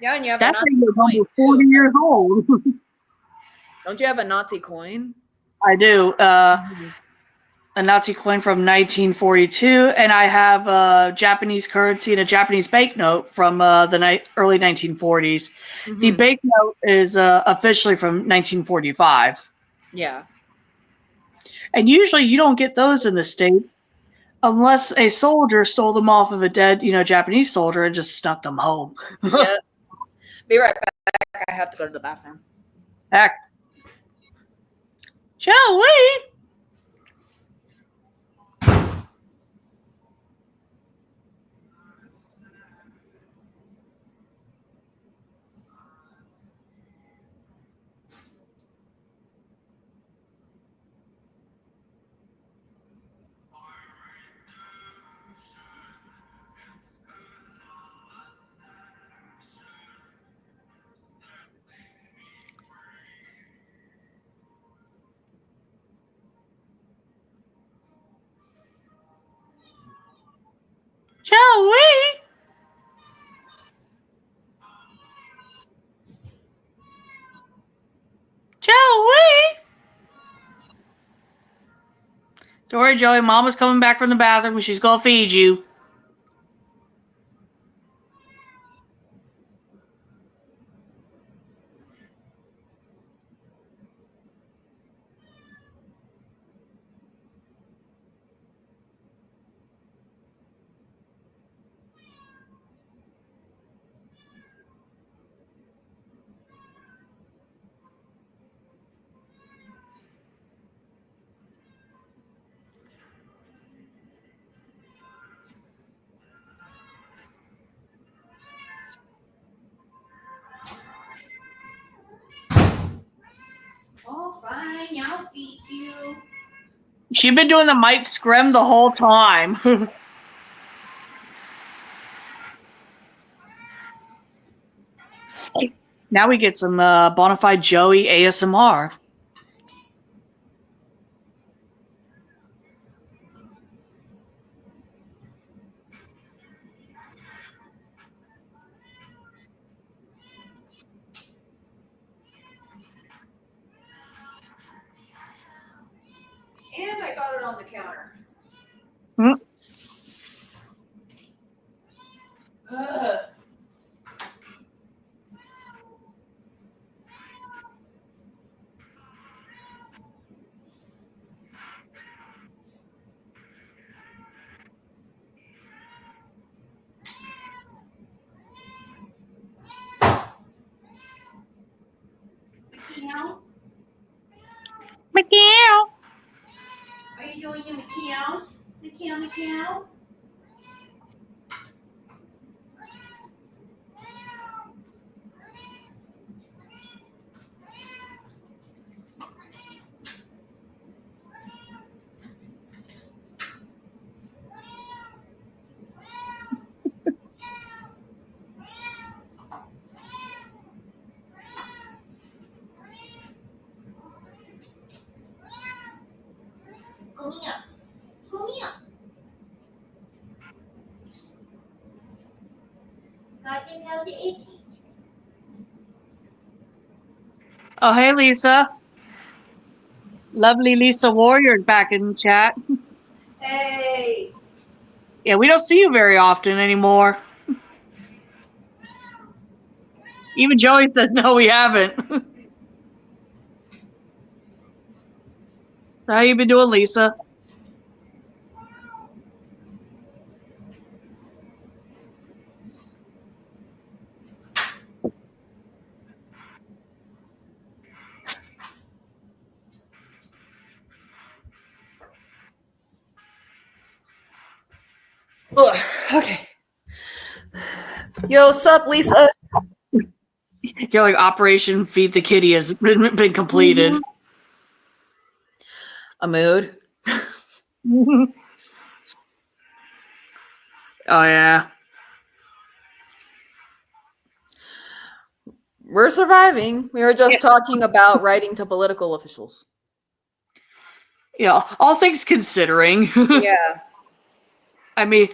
Yeah, and you have that's a Nazi coin. 40 years old. Don't you have a Nazi coin? I do. A Nazi coin from 1942, and I have a Japanese currency and a Japanese banknote from the early 1940s. The banknote is officially from 1945. Yeah. And usually you don't get those in the States unless a soldier stole them off of a dead, Japanese soldier and just snuck them home. Yeah. Be right back. I have to go to the bathroom. Heck. Shall we? Shall we? Shall we? Don't worry, Joey. Mama's coming back from the bathroom and she's going to feed you. Oh, fine. I'll feed you. She's been doing the might scrim the whole time. Now we get some bona fide Joey ASMR. And I got it on the counter. Hmm. Meow. Are you doing your meows? Meow. Come here. Come here. I can have the itchies. Oh, hey, Lisa. Lovely Lisa Warrior's back in chat. Hey. Yeah, we don't see you very often anymore. Even Joey says, no, we haven't. So how you been doing, Lisa? Ugh, okay. Yo, what's up, Lisa? You're like, Operation Feed the Kitty has been completed. A mood. Oh, yeah. We're surviving. We were just talking about writing to political officials. Yeah, all things considering. Yeah. I mean,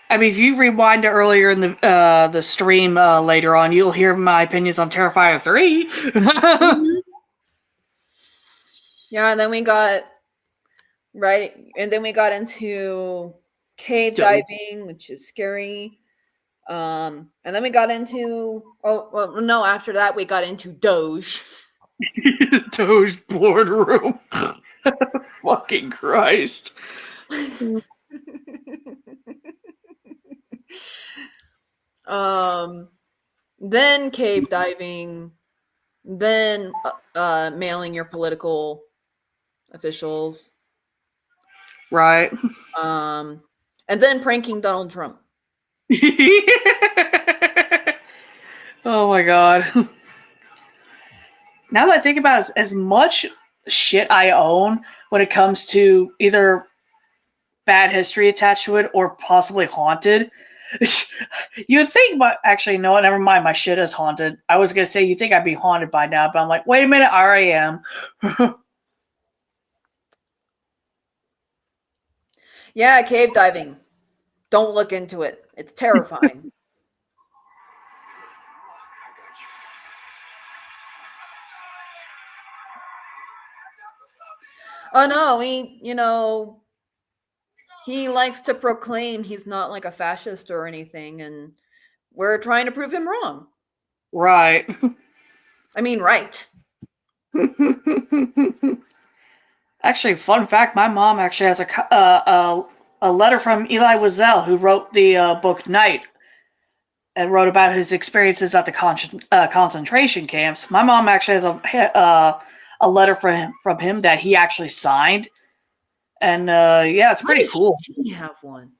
if you rewind to earlier in the stream later on, you'll hear my opinions on Terrifier 3. Yeah, and then we got into cave Doge. diving, which is scary. And then we got into after that we got into Doge. Doge boardroom. Fucking Christ. Then cave diving, then mailing your political officials. Right. And then pranking Donald Trump. Oh my god. Now that I think about it, as much shit I own when it comes to either bad history attached to it or possibly haunted, you'd think, but actually, no, never mind. My shit is haunted. I was going to say, you'd think I'd be haunted by now, but I'm like, wait a minute, I already am. Yeah, cave diving. Don't look into it. It's terrifying. Oh no, he likes to proclaim he's not like a fascist or anything, and we're trying to prove him wrong. Right. I mean, right. Actually, fun fact, my mom actually has a letter from Elie Wiesel, who wrote the book Night, and wrote about his experiences at the concentration camps. My mom actually has a letter from him that he actually signed. And yeah, it's pretty cool. She have one.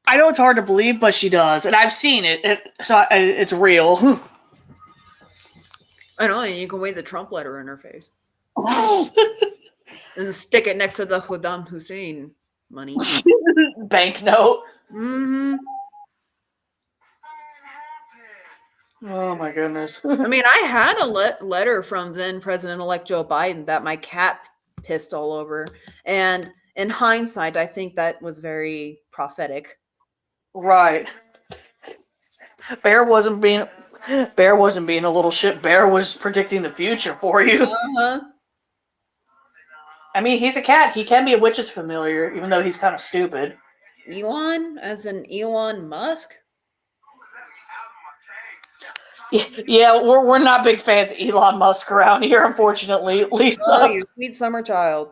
I know it's hard to believe, but she does, and I've seen it. So it's real. I know, and you can wave the Trump letter in her face. And stick it next to the Saddam Hussein money. Banknote. Mm-hmm. Oh my goodness. I mean, I had a letter from then President-elect Joe Biden that my cat pissed all over. And in hindsight, I think that was very prophetic. Right. Bear wasn't being a little shit. Bear was predicting the future for you. Uh-huh. I mean, he's a cat. He can be a witch's familiar, even though he's kind of stupid. Elon, as in Elon Musk? Yeah, we're not big fans of Elon Musk around here, unfortunately. Lisa. Oh, you sweet summer child.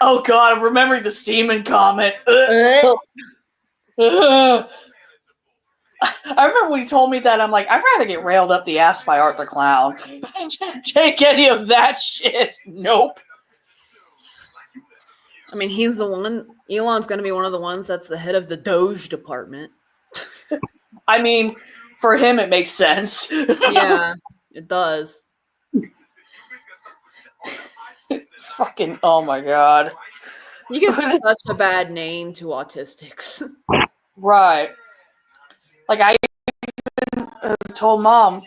Oh god, I'm remembering the semen comment. I remember when he told me that, I'm like, I'd rather get railed up the ass by Art the Clown. Take any of that shit. Nope. I mean, he's the one. Elon's going to be one of the ones that's the head of the Doge department. I mean, for him, it makes sense. Yeah, it does. Fucking, oh my god. You give such a bad name to autistics. Right. Like, I even told Mom,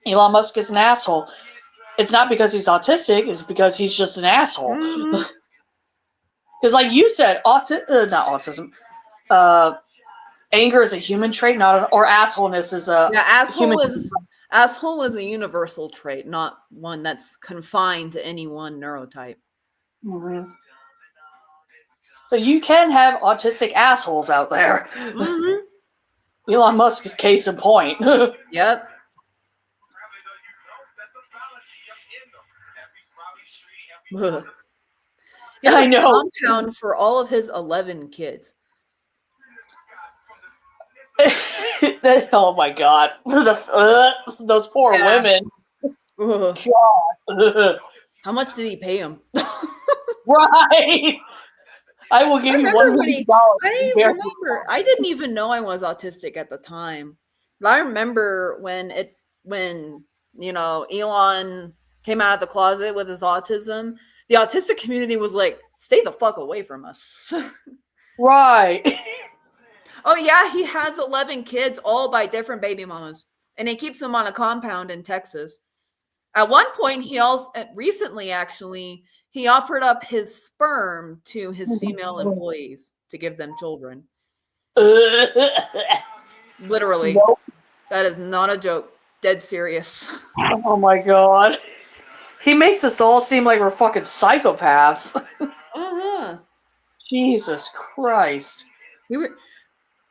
Elon Musk is an asshole. It's not because he's autistic, it's because he's just an asshole. Mm-hmm. Because, like you said, not autism. Anger is a human trait, or assholeness is a asshole is a universal trait, not one that's confined to any one neurotype. Mm-hmm. So you can have autistic assholes out there. Mm-hmm. Elon Musk is case in point. Yep. I know. Compound for all of his 11 kids. Oh my god. Those poor women. God. How much did he pay him? Right. I will give you $1 million. I remember. I didn't even know I was autistic at the time. But I remember when Elon came out of the closet with his autism, the autistic community was like, "Stay the fuck away from us." Right. Oh yeah, he has 11 kids, all by different baby mamas, and he keeps them on a compound in Texas. At one point, he also recently actually. He offered up his sperm to his female employees to give them children. Literally. Nope. That is not a joke. dead serious. Oh my god. He makes us all seem like we're fucking psychopaths. Uh-huh. Jesus Christ. He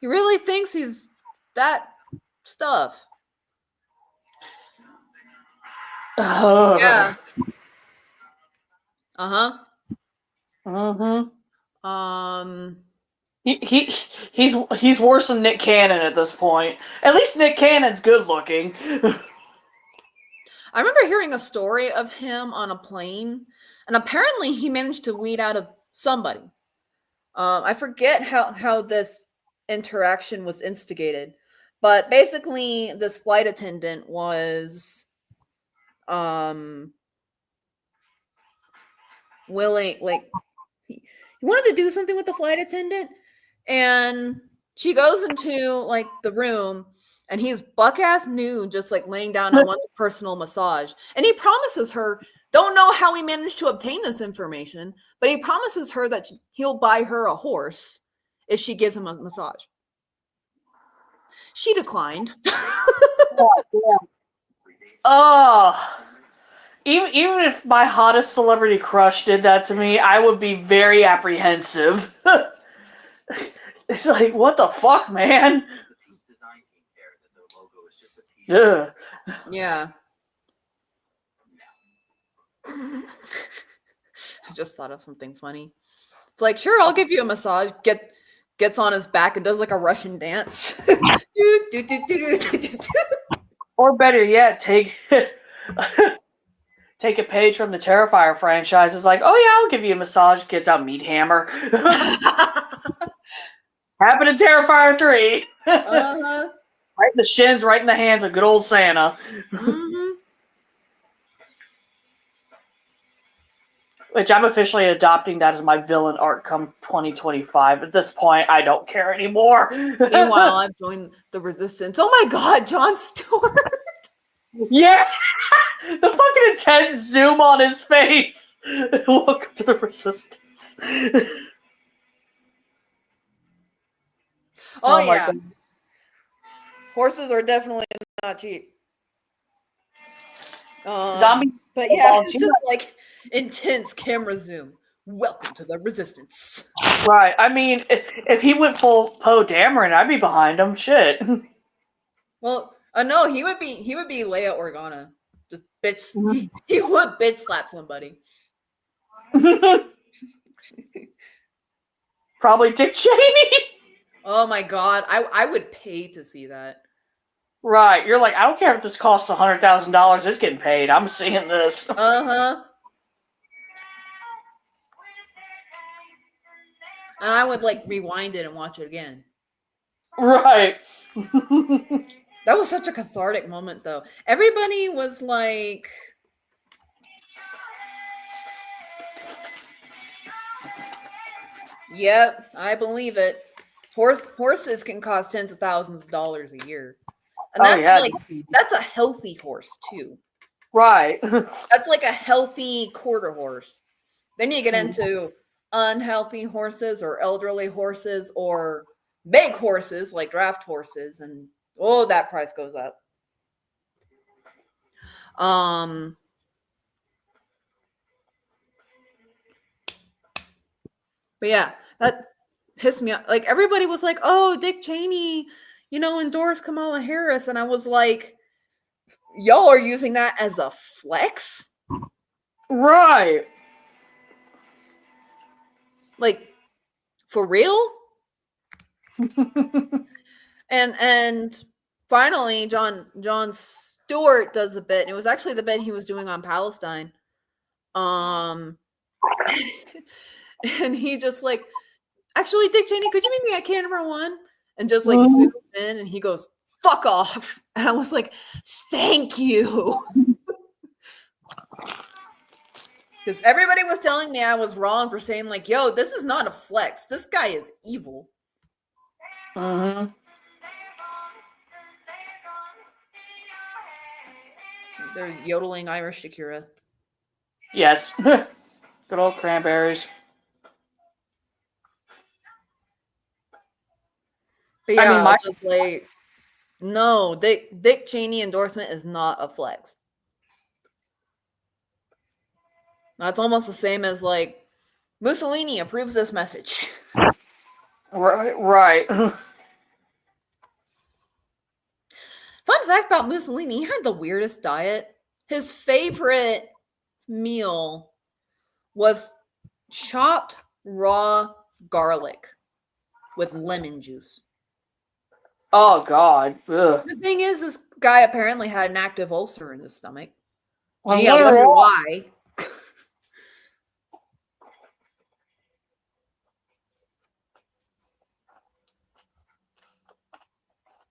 really thinks he's that stuff. Yeah. Uh-huh. Mm-hmm. He's worse than Nick Cannon at this point. At least Nick Cannon's good looking. I remember hearing a story of him on a plane, and apparently he managed to weed out of somebody. I forget how this interaction was instigated, but basically this flight attendant was willing, like he wanted to do something with the flight attendant, and she goes into like the room, and he's buck ass nude, just like laying down and wants a personal massage. And he promises her, don't know how he managed to obtain this information, but he promises her that he'll buy her a horse if she gives him a massage. She declined. Oh. Even if my hottest celebrity crush did that to me, I would be very apprehensive. It's like, what the fuck, man? Yeah. Yeah. I just thought of something funny. It's like, sure, I'll give you a massage. Gets on his back and does like a Russian dance. Or better yet, take take a page from the Terrifier franchise. It's like, oh yeah, I'll give you a massage. Gets out Meat Hammer. Happened in Terrifier 3. Uh-huh. Right in the shins, right in the hands of good old Santa. Mm-hmm. Which I'm officially adopting that as my villain arc come 2025. At this point, I don't care anymore. Meanwhile, I've joined the Resistance. Oh my god, Jon Stewart! Yeah! The fucking intense zoom on his face. Welcome to the Resistance. Oh my yeah. God. Horses are definitely not cheap. Zombie. But yeah, it's just like intense camera zoom. Welcome to the Resistance. Right. I mean, if he went full Poe Dameron, I'd be behind him. Shit. Well, no, he would be Leia Organa. Just bitch. He would bitch slap somebody. Probably Dick Cheney. Oh my god, I would pay to see that. Right. You're like, I don't care if this costs $100,000. It's getting paid. I'm seeing this. Uh-huh. And I would like rewind it and watch it again. Right. That was such a cathartic moment, though. Everybody was like, yep, I believe it. Horses can cost tens of thousands of dollars a year. And that's that's a healthy horse, too. Right. That's like a healthy quarter horse. Then you get into unhealthy horses or elderly horses or big horses like draft horses, and oh, that price goes up. But yeah, that pissed me off. Like everybody was like, "Oh, Dick Cheney, endorsed Kamala Harris," and I was like, "Y'all are using that as a flex?" Right. Like, for real? and finally, Jon Stewart does a bit, and it was actually the bit he was doing on Palestine. And he just like, actually, Dick Cheney, could you make me a camera one? And just like zooms in, and he goes, "Fuck off!" And I was like, "Thank you." Because everybody was telling me I was wrong for saying like, "Yo, this is not a flex. This guy is evil." There's yodeling Irish Shakira. Yes. Good old cranberries. But yeah, I was just like, No, Dick Cheney endorsement is not a flex. That's almost the same as like Mussolini approves this message. Right. Fun fact about Mussolini, he had the weirdest diet. His favorite meal was chopped raw garlic with lemon juice. Oh God. Ugh. The thing is, this guy apparently had an active ulcer in his stomach. I Gee, I wonder why.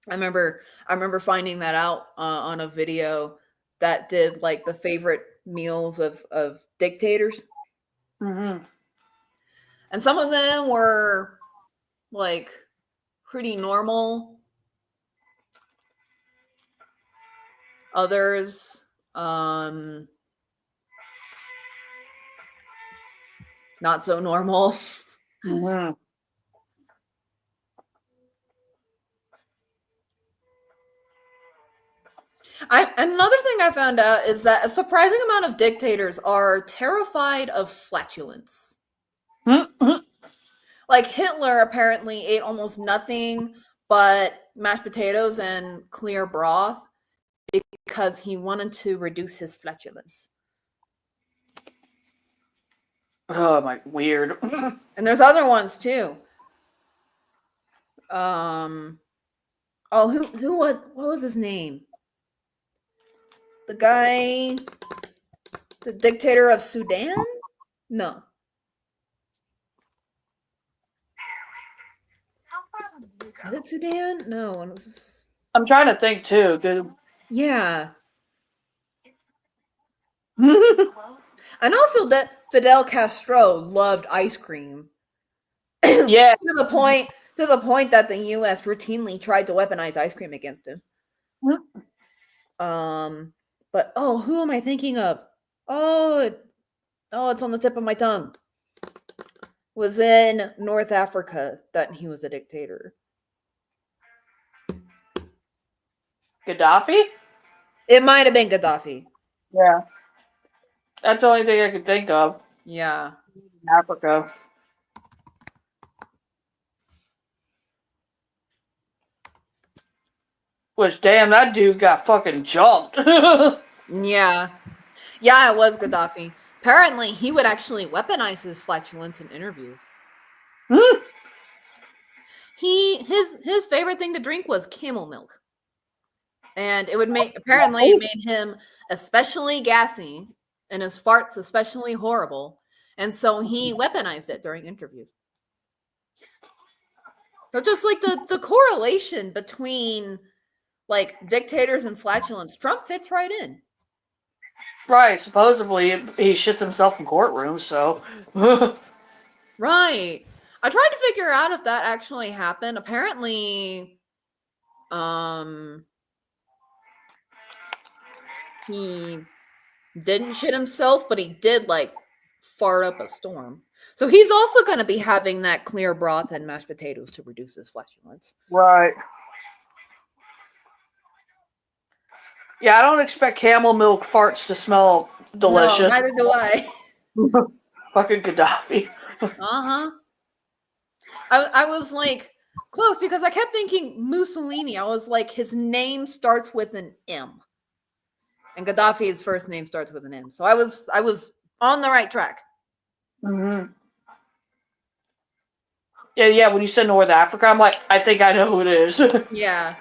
I remember finding that out on a video that did like the favorite meals of dictators, Mm-hmm. and some of them were like pretty normal. Others, not so normal. Mm-hmm. Another thing I found out is that a surprising amount of dictators are terrified of flatulence. Mm-hmm. Like Hitler apparently ate almost nothing but mashed potatoes and clear broth because he wanted to reduce his flatulence. Oh my, weird. And there's other ones too. Who was, what was his name? The guy, the dictator of Sudan? No. Was it Sudan? No, it was. I'm trying to think too. Yeah. I know Fidel Castro loved ice cream. Yeah. to the point that the U.S. routinely tried to weaponize ice cream against him. But who am I thinking of? It's on the tip of my tongue. Was in North Africa that he was a dictator. Gaddafi? It might have been Gaddafi. Yeah. That's the only thing I could think of. Yeah. Africa. Which, damn, that dude got fucking jumped. Yeah. Yeah, it was Gaddafi. Apparently, he would actually weaponize his flatulence in interviews. His favorite thing to drink was camel milk. And it made him especially gassy and his farts especially horrible. And so he weaponized it during interviews. So just like the correlation between like dictators and flatulence, Trump fits right in. Right, supposedly he shits himself in courtrooms, so. Right. I tried to figure out if that actually happened. Apparently, he didn't shit himself, but he did like fart up a storm. So he's also going to be having that clear broth and mashed potatoes to reduce his flatulence. Right. Yeah, I don't expect camel milk farts to smell delicious. No, neither do I. Fucking Gaddafi. Uh-huh. I was like close because I kept thinking Mussolini. I was like, his name starts with an M. And Gaddafi's first name starts with an M. So I was on the right track. Mm-hmm. Yeah, when you said North Africa, I'm like, I think I know who it is. Yeah.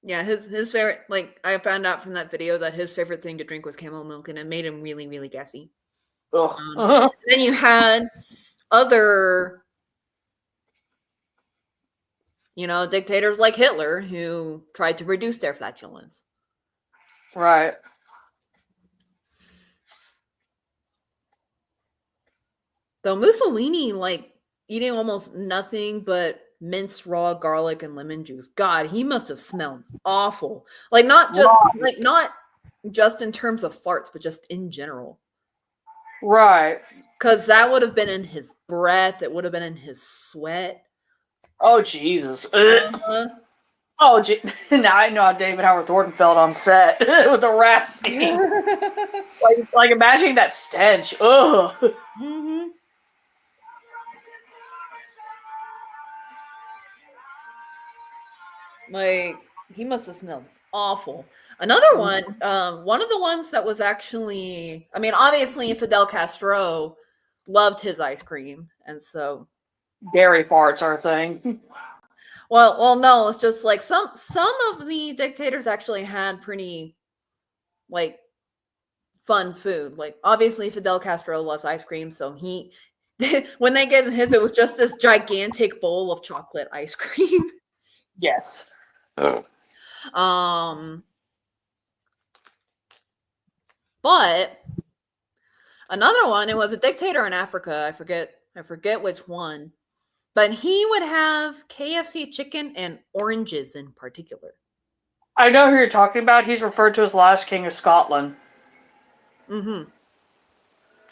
Yeah, his favorite, like, I found out from that video that his favorite thing to drink was camel milk, and it made him really, really gassy. Then you had other, dictators like Hitler who tried to reduce their flatulence. Right. Though Mussolini, like, eating almost nothing but minced raw garlic and lemon juice. God, he must have smelled awful. Like, not just in terms of farts, but just in general. Right. Because that would have been in his breath. It would have been in his sweat. Oh, Jesus. Uh-huh. Oh, now I know how David Howard Thornton felt on set with the rat scene. like imagining that stench. Ugh. Mm-hmm. Like, he must have smelled awful. Another one of the ones that was actually, I mean, obviously Fidel Castro loved his ice cream, and so dairy farts are a thing. well, no, it's just like some of the dictators actually had pretty like fun food. Like obviously Fidel Castro loves ice cream, so he when they get his, it was just this gigantic bowl of chocolate ice cream. Yes. But another one, it was a dictator in Africa. I forget which one. But he would have KFC chicken and oranges in particular. I know who you're talking about. He's referred to as last king of Scotland. Mm-hmm.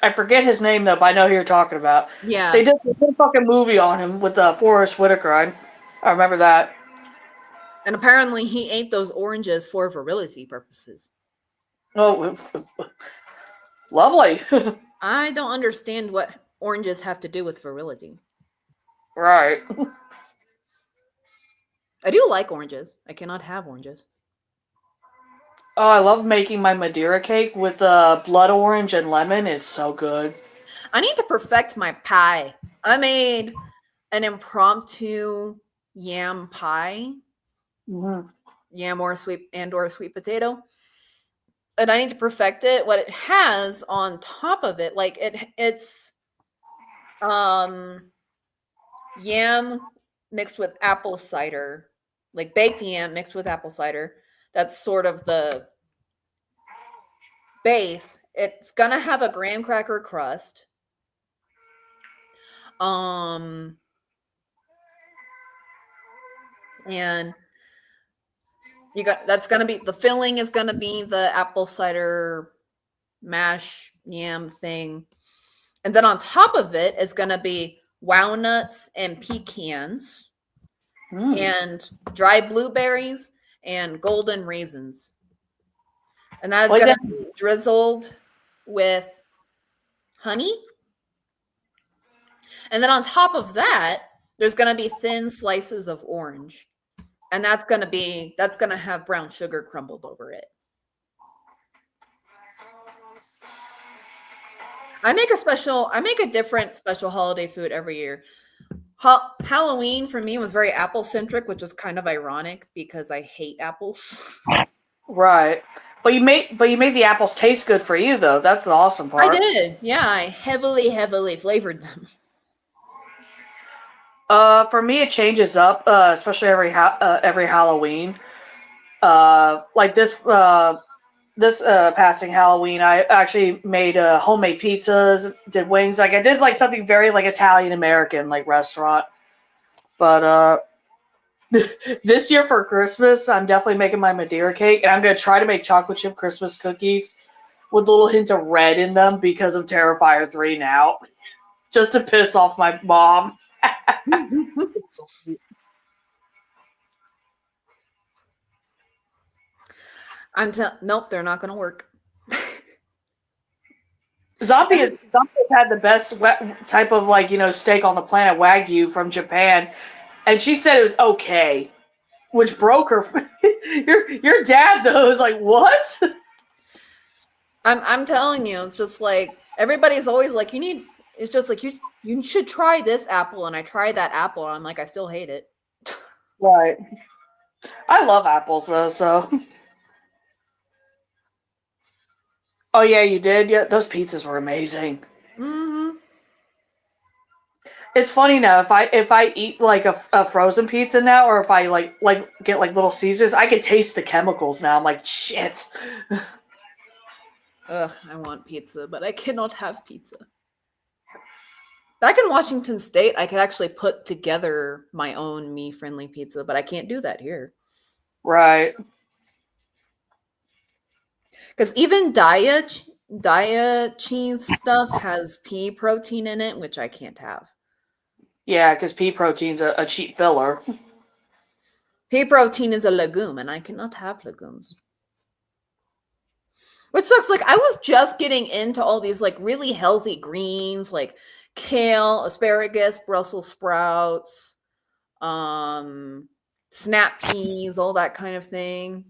I forget his name though, but I know who you're talking about. Yeah. They did a fucking movie on him with Forrest Whitaker. I remember that. And apparently he ate those oranges for virility purposes. Oh, lovely. I don't understand what oranges have to do with virility. Right. I do like oranges. I cannot have oranges. Oh, I love making my Madeira cake with blood orange and lemon. It's so good. I need to perfect my pie. I made an impromptu yam pie. Mm-hmm. Yam or sweet potato. And I need to perfect it. What it has on top of it, like it's yam mixed with apple cider, like baked yam mixed with apple cider. That's sort of the base. It's gonna have a graham cracker crust. And that's gonna be the filling is gonna be the apple cider mash yam thing. And then on top of it is gonna be walnuts and pecans and dry blueberries and golden raisins. And that is gonna be drizzled with honey. And then on top of that, there's gonna be thin slices of orange. And that's gonna have brown sugar crumbled over it. I make a different special holiday food every year. Halloween for me was very apple centric, which is kind of ironic because I hate apples. Right. But you made the apples taste good for you though. That's the awesome part. I did. Yeah, I heavily flavored them. For me it changes up, especially every Halloween. Like this passing Halloween, I actually made homemade pizzas, did wings. Like I did like something very like Italian American like restaurant. But this year for Christmas, I'm definitely making my Madeira cake, and I'm gonna try to make chocolate chip Christmas cookies with a little hint of red in them because of Terrifier 3 now, just to piss off my mom. Nope, they're not gonna work. Zombie has had the best type of steak on the planet, Wagyu from Japan, and she said it was okay, which broke her. your dad though is like, what? I'm telling you, it's just like everybody's always like, it's just like you should try this apple, and I tried that apple, and I'm like, I still hate it. Right. I love apples though, so. Oh yeah, you did? Yeah, those pizzas were amazing. Mm-hmm. It's funny now, if I eat like a frozen pizza now, or if I like get like Little Caesars, I can taste the chemicals now. I'm like, shit. Ugh, I want pizza, but I cannot have pizza. Back in Washington State, I could actually put together my own me-friendly pizza, but I can't do that here. Right. Because even diet diet cheese stuff has pea protein in it, which I can't have. Yeah, because pea protein's a cheap filler. Pea protein is a legume, and I cannot have legumes. Which sucks. Like, I was just getting into all these, like, really healthy greens, like kale, asparagus, Brussels sprouts, snap peas, all that kind of thing.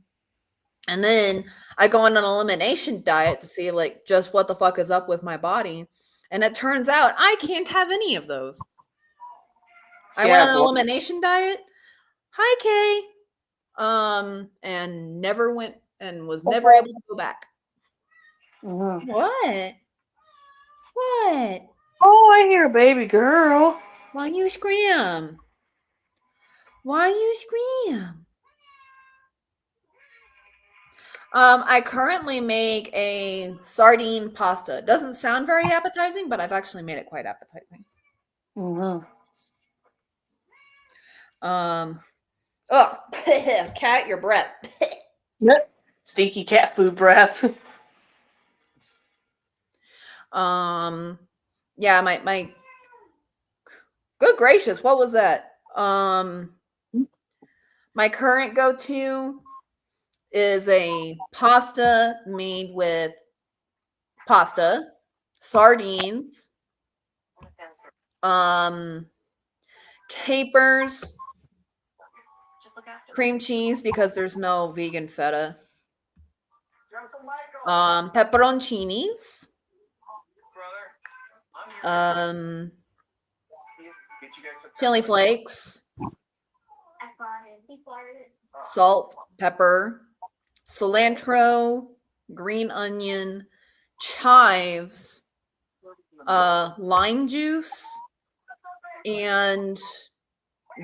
And then I go on an elimination diet to see, like, just what the fuck is up with my body. And it turns out I can't have any of those. I went on an elimination diet. Hi, Kay. And never went and was never able to go back. Mm-hmm. What? What? Oh, I hear a baby girl. Why you scream? Why you scream? I currently make a sardine pasta. It doesn't sound very appetizing, but I've actually made it quite appetizing. Mm-hmm. Oh, cat, your breath. Yep. Stinky cat food breath. Yeah, my good gracious, what was that? My current go-to is a pasta made with pasta, sardines, capers, cream cheese because there's no vegan feta, pepperoncinis, chili flakes, salt, pepper, cilantro, green onion, chives, lime juice, and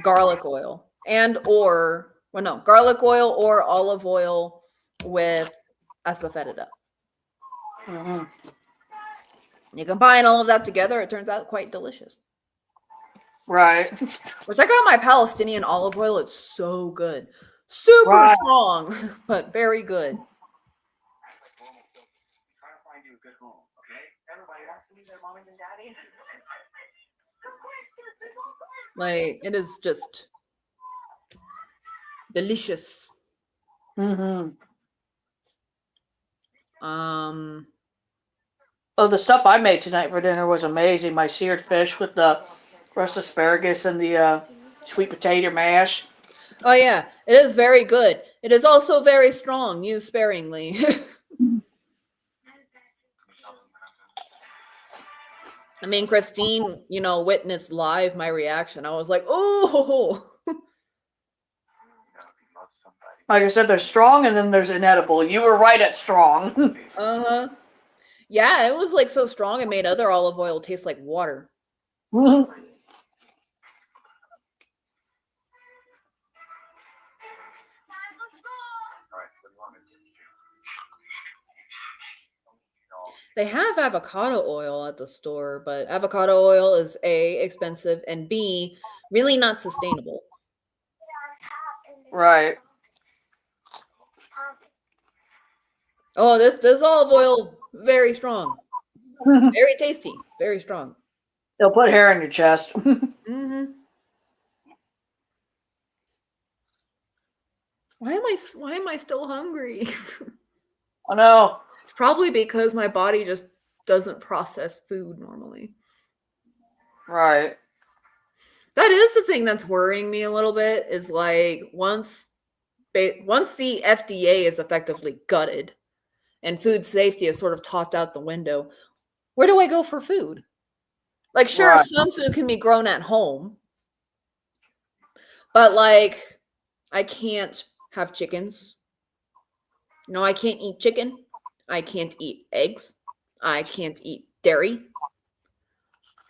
garlic oil. Garlic oil or olive oil with asafoetida. Mm-hmm. You combine all of that together, it turns out quite delicious. Right. Which I got my Palestinian olive oil. It's so good. Super strong, but very good. Like, it is just delicious. Mm-hmm. Oh, the stuff I made tonight for dinner was amazing. My seared fish with the roast asparagus and the sweet potato mash. Oh, yeah. It is very good. It is also very strong. Use sparingly. I mean, Christine, witnessed live my reaction. I was like, oh. Like I said, there's strong and then there's inedible. You were right at strong. Uh-huh. Yeah, it was like so strong it made other olive oil taste like water. They have avocado oil at the store, but avocado oil is A, expensive, and B, really not sustainable. Right. Oh, this olive oil, very strong. Very tasty. Very strong. They'll put hair in your chest. Mm-hmm. Why am I still hungry? I know. It's probably because my body just doesn't process food normally. Right. That is the thing that's worrying me a little bit, is like once the FDA is effectively gutted and food safety is sort of tossed out the window, where do I go for food? Like, sure, Right. some food can be grown at home, but like I can't have chickens. I can't eat chicken. I can't eat eggs. I can't eat dairy.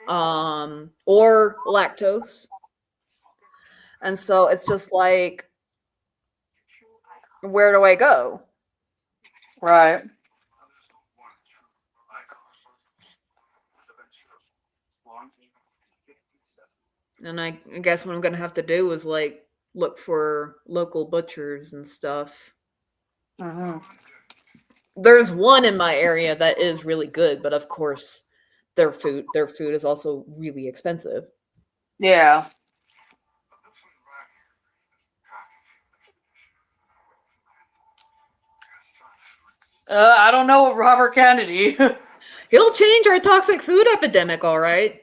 Or lactose. And so it's just like, where do I go? Right. And I guess what I'm going to have to do is like look for local butchers and stuff. Mm-hmm. There's one in my area that is really good, but of course, their food is also really expensive. Yeah. I don't know, Robert Kennedy. He'll change our toxic food epidemic, all right.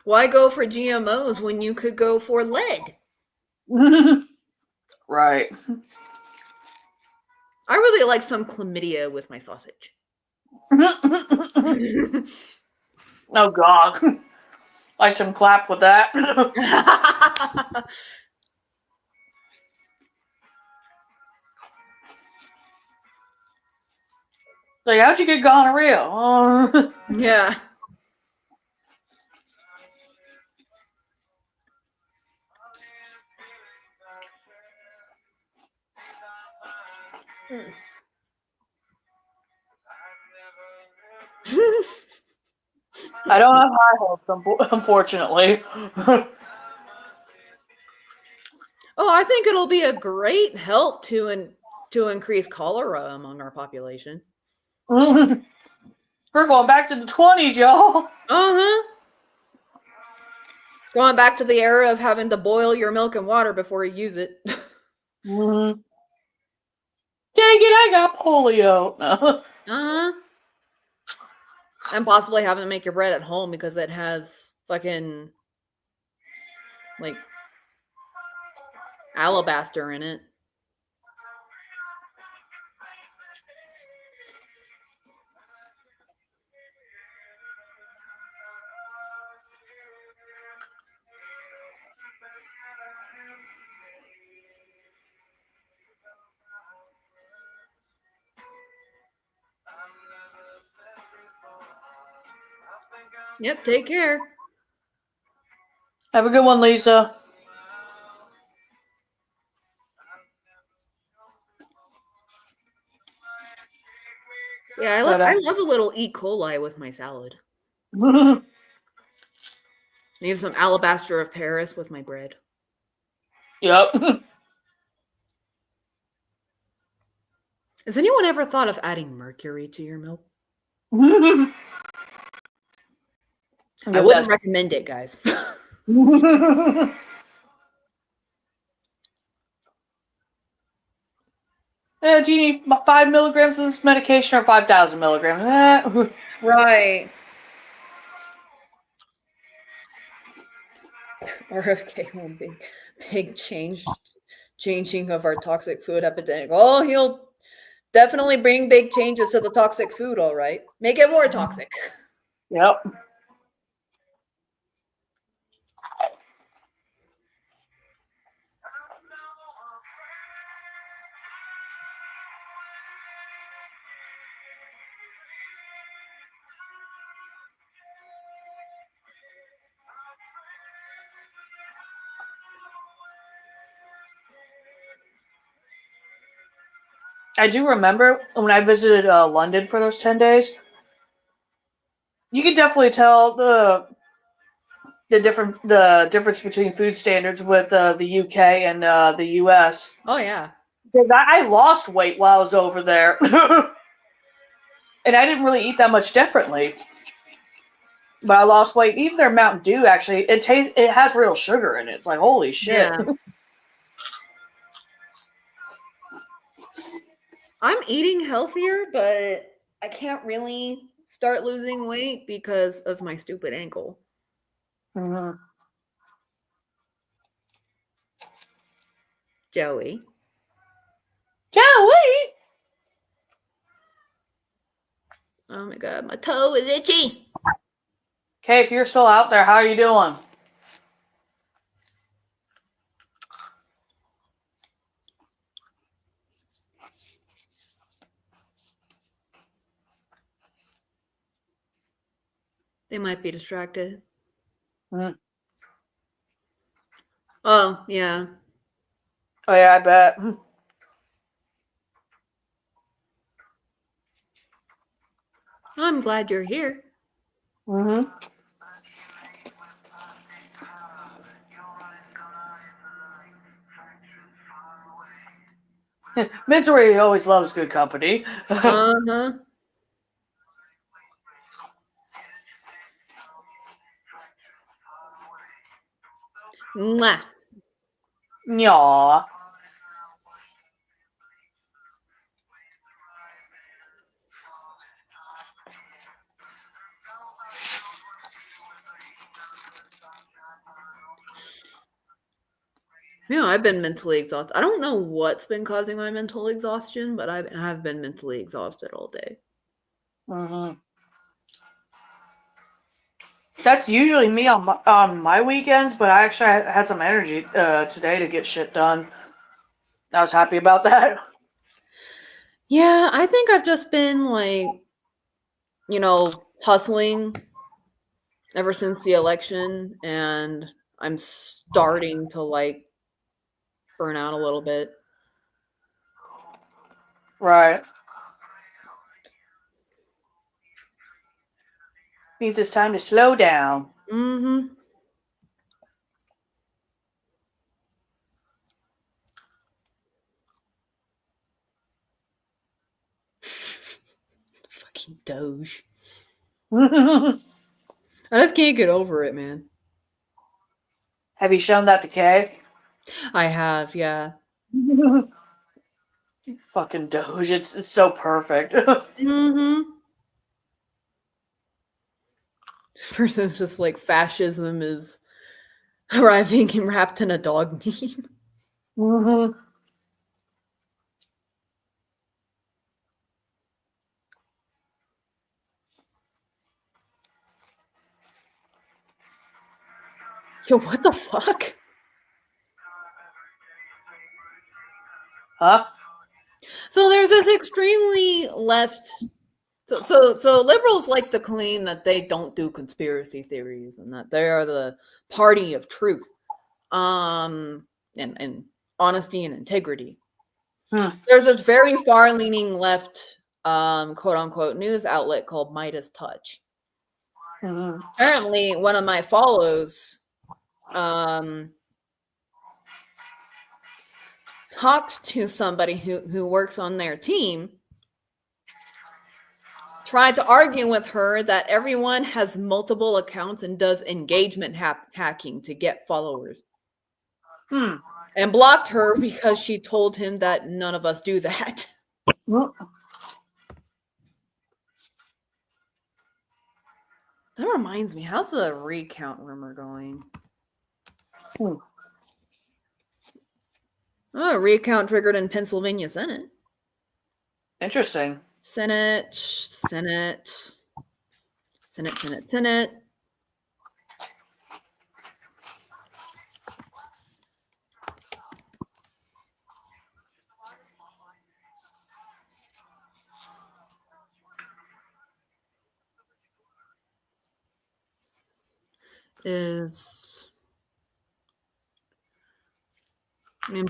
Why go for GMOs when you could go for leg? Right. I really like some chlamydia with my sausage. Oh God. Like some clap with that. Like, how'd you get gonorrhea? Yeah. I don't have high hopes, unfortunately. Oh, I think it'll be a great help to increase cholera among our population. We're going back to the 20s, y'all. Uh-huh. Going back to the era of having to boil your milk and water before you use it. Dang it, I got polio. Uh-huh. And possibly having to make your bread at home because it has fucking like alabaster in it. Yep, take care. Have a good one, Lisa. Yeah, I love a little E. coli with my salad. Maybe some alabaster of Paris with my bread. Yep. Has anyone ever thought of adding mercury to your milk? I wouldn't recommend it, guys. Do you need 5 milligrams of this medication or 5,000 milligrams? Right. RFK will big changing of our toxic food epidemic. Oh, he'll definitely bring big changes to the toxic food, all right. Make it more toxic. Yep. I do remember when I visited London for those 10 days, you can definitely tell the difference between food standards with the UK and the US. Oh yeah. Because I lost weight while I was over there, and I didn't really eat that much differently. But I lost weight. Even their Mountain Dew, actually, it has real sugar in it. It's like, holy shit. Yeah. I'm eating healthier, but I can't really start losing weight because of my stupid ankle. Mm-hmm. Joey. Oh my god, my toe is itchy. Okay, if you're still out there, how are you doing? They might be distracted. Mm. Oh, yeah. Oh, yeah, I bet. I'm glad you're here. Mm-hmm. Misery always loves good company. Uh-huh. Mwah. Yaw. Yeah, I've been mentally exhausted. I don't know what's been causing my mental exhaustion, but I have been mentally exhausted all day. Mm-hmm. That's usually me on my weekends, but I actually had some energy today to get shit done. I was happy about that. Yeah, I think I've just been like, hustling ever since the election, and I'm starting to like burn out a little bit. Right. Means it's time to slow down. Mm-hmm. Fucking Doge. I just can't get over it, man. Have you shown that to Kay? I have, yeah. Fucking Doge. It's so perfect. Mm-hmm. This person's just like fascism is arriving and wrapped in a dog meme. Mm-hmm. Yo, what the fuck? Huh? So there's this extremely left. So liberals like to claim that they don't do conspiracy theories and that they are the party of truth, and honesty and integrity. There's this very far-leaning left, quote unquote, news outlet called Midas Touch. Mm-hmm. Apparently, one of my follows talked to somebody who works on their team, tried to argue with her that everyone has multiple accounts and does engagement hacking to get followers, and blocked her because she told him that none of us do that. That reminds me, how's the recount rumor going? Oh, recount triggered in Pennsylvania Senate. Interesting. Senate.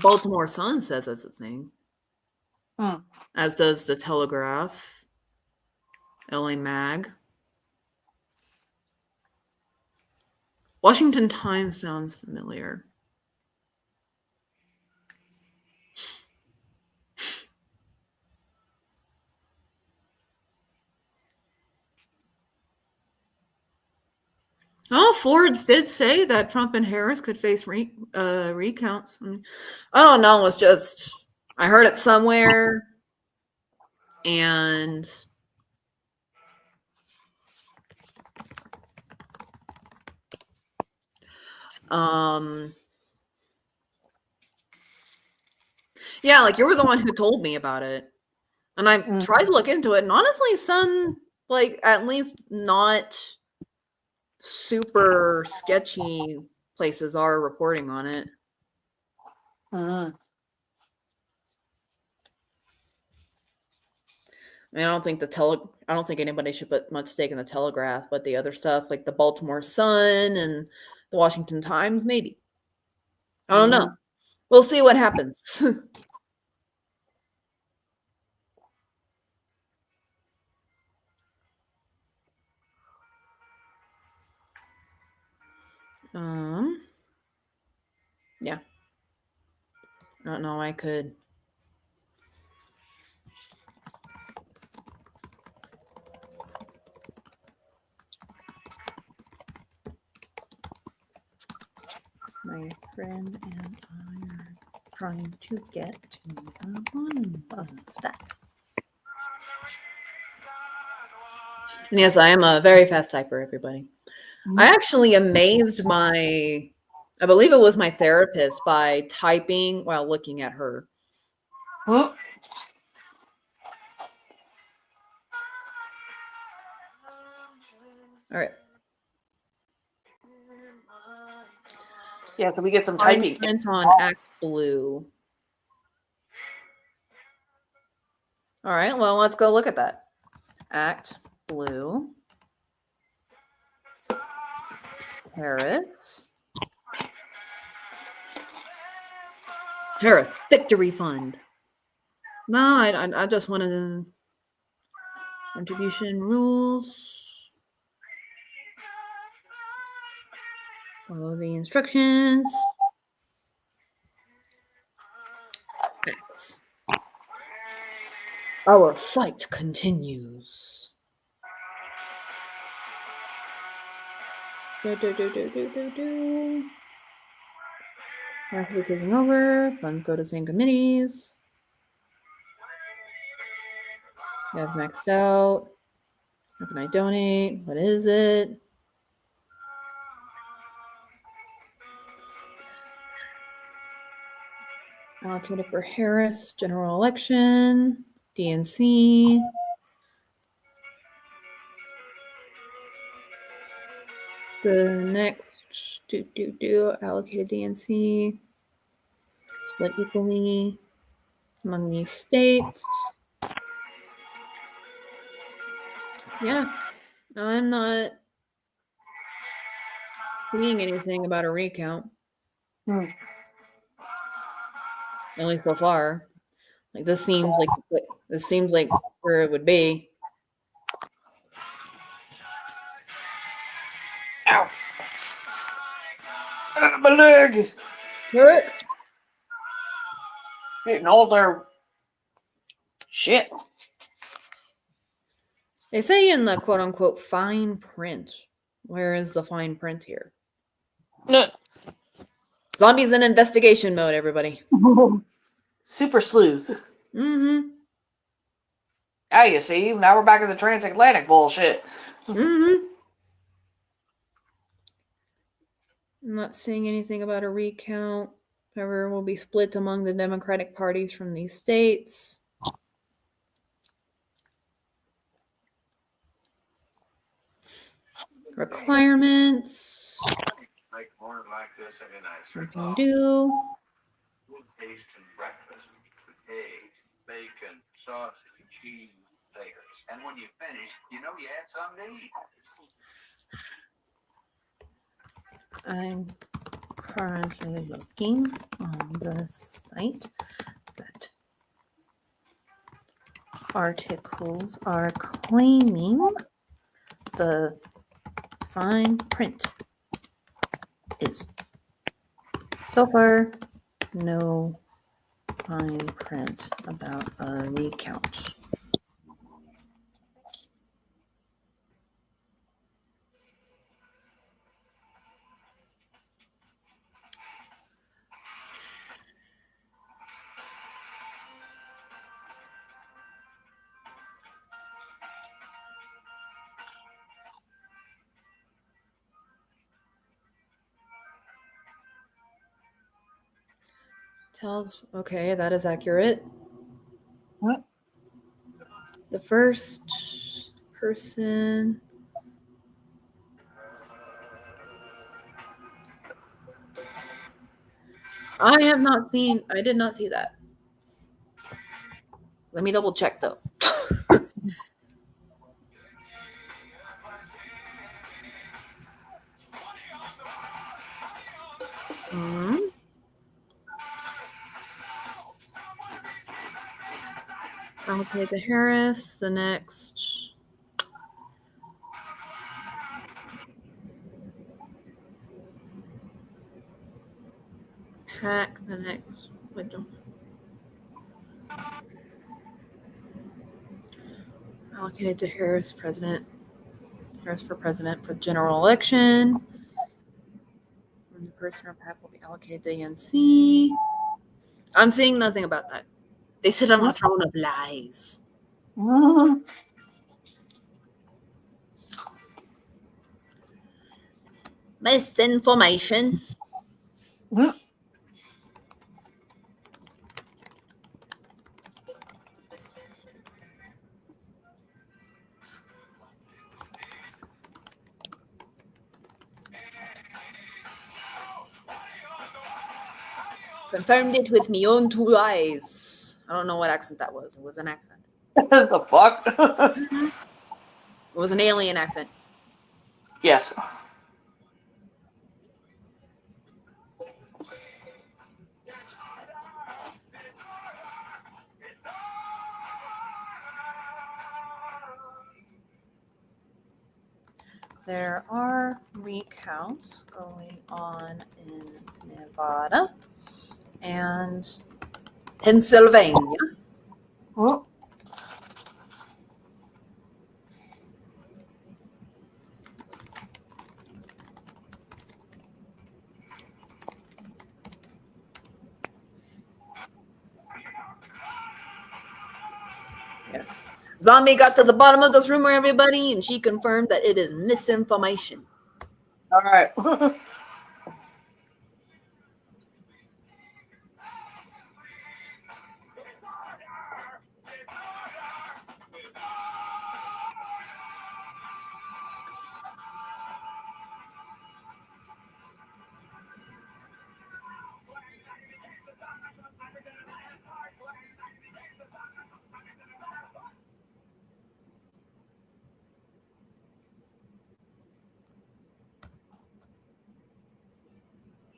Baltimore Sun says that's a thing. As does the Telegraph, LA Mag. Washington Times sounds familiar. Oh, Forbes did say that Trump and Harris could face recounts. I don't know. It's just I heard it somewhere, and yeah, like you were the one who told me about it, and I tried to look into it, and honestly, some like at least not super sketchy places are reporting on it. I mean, I don't think anybody should put much stake in the Telegraph, but the other stuff like the Baltimore Sun and the Washington Times, maybe. I don't know. We'll see what happens. Yeah. I don't know. I could My friend and I are trying to get to the bottom of that. And yes, I am a very fast typer, everybody. I actually amazed I believe it was my therapist by typing while looking at her. All right. Yeah, can we get some Fine typing? print on Act Blue. All right, well, let's go look at that. Act Blue. Harris, Victory Fund. No, I just wanted the contribution rules. Follow the instructions. X. Our fight continues. After taking over, funds go to same committees. I have maxed out. How can I donate? What is it? Allocated for Harris, general election, DNC. The next allocated DNC split equally among these states. Yeah, I'm not seeing anything about a recount. At least so far. Like this seems like where it would be. Ow! My leg! What? Getting all their shit. They say in the quote unquote fine print. Where is the fine print here? No. Zombies in investigation mode, everybody. Super sleuth. Mm-hmm. Ah, you see, now we're back in the transatlantic bullshit. Mm-hmm. I'm not seeing anything about a recount. However, will be split among the Democratic parties from these states. Requirements. Something due. Bacon, sausage, cheese, layers. And when you finish, you know you had something to eat. I'm currently looking on the site that articles are claiming the fine print is. So far, no fine print about a recount. Okay, that is accurate. What? The first person. I did not see that. Let me double check though. Allocate to Harris. The next. Hack. The next. Allocated to Harris, Harris for president for the general election. person or pack will be allocated to ANC. I'm seeing nothing about that. They sit on a throne of lies. Misinformation. Confirmed it with me own 2 eyes. I don't know what accent that was. It was an accent. The fuck? It was an alien accent. Yes. There are recounts going on in Nevada and Pennsylvania. Oh. Yeah. Zombie got to the bottom of this rumor, everybody, and she confirmed that it is misinformation. All right.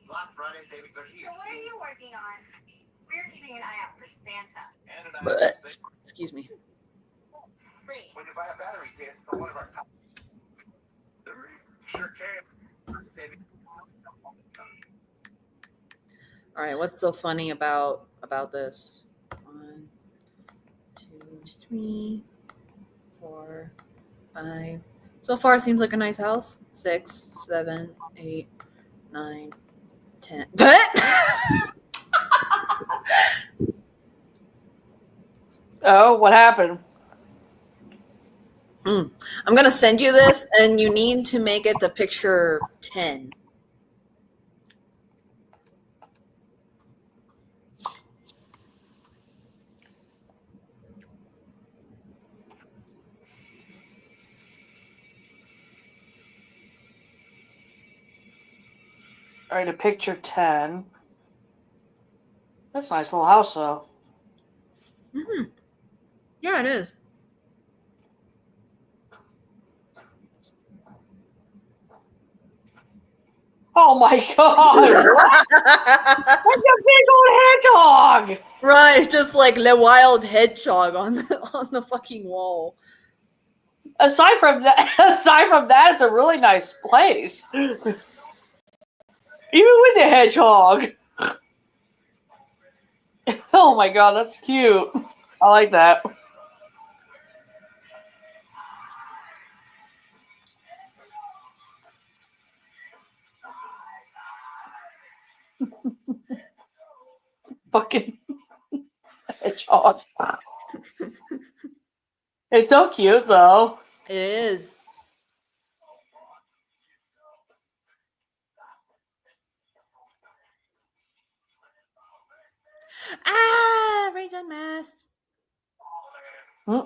Black Friday savings are here. So what are you working on? We're keeping an eye out for Santa. And an item Excuse me. Free. when you buy a battery kit from one of our top. Sure can. All right, what's so funny about this? 1, 2, 3, 4, 5. So far, it seems like a nice house. 6, 7, 8, 9, 10. Oh, what happened? I'm gonna send you this, and you need to make it to picture 10. All right, a picture 10. That's a nice little house, though. Mm-hmm. Yeah, it is. Oh my god! That's a big old hedgehog! Right, it's just like the wild hedgehog on the fucking wall. Aside from that, it's a really nice place. Even with the hedgehog. Oh my god, that's cute. I like that. Fucking hedgehog. It's so cute, though. It is. Ah, Rage Unmasked. Hmm.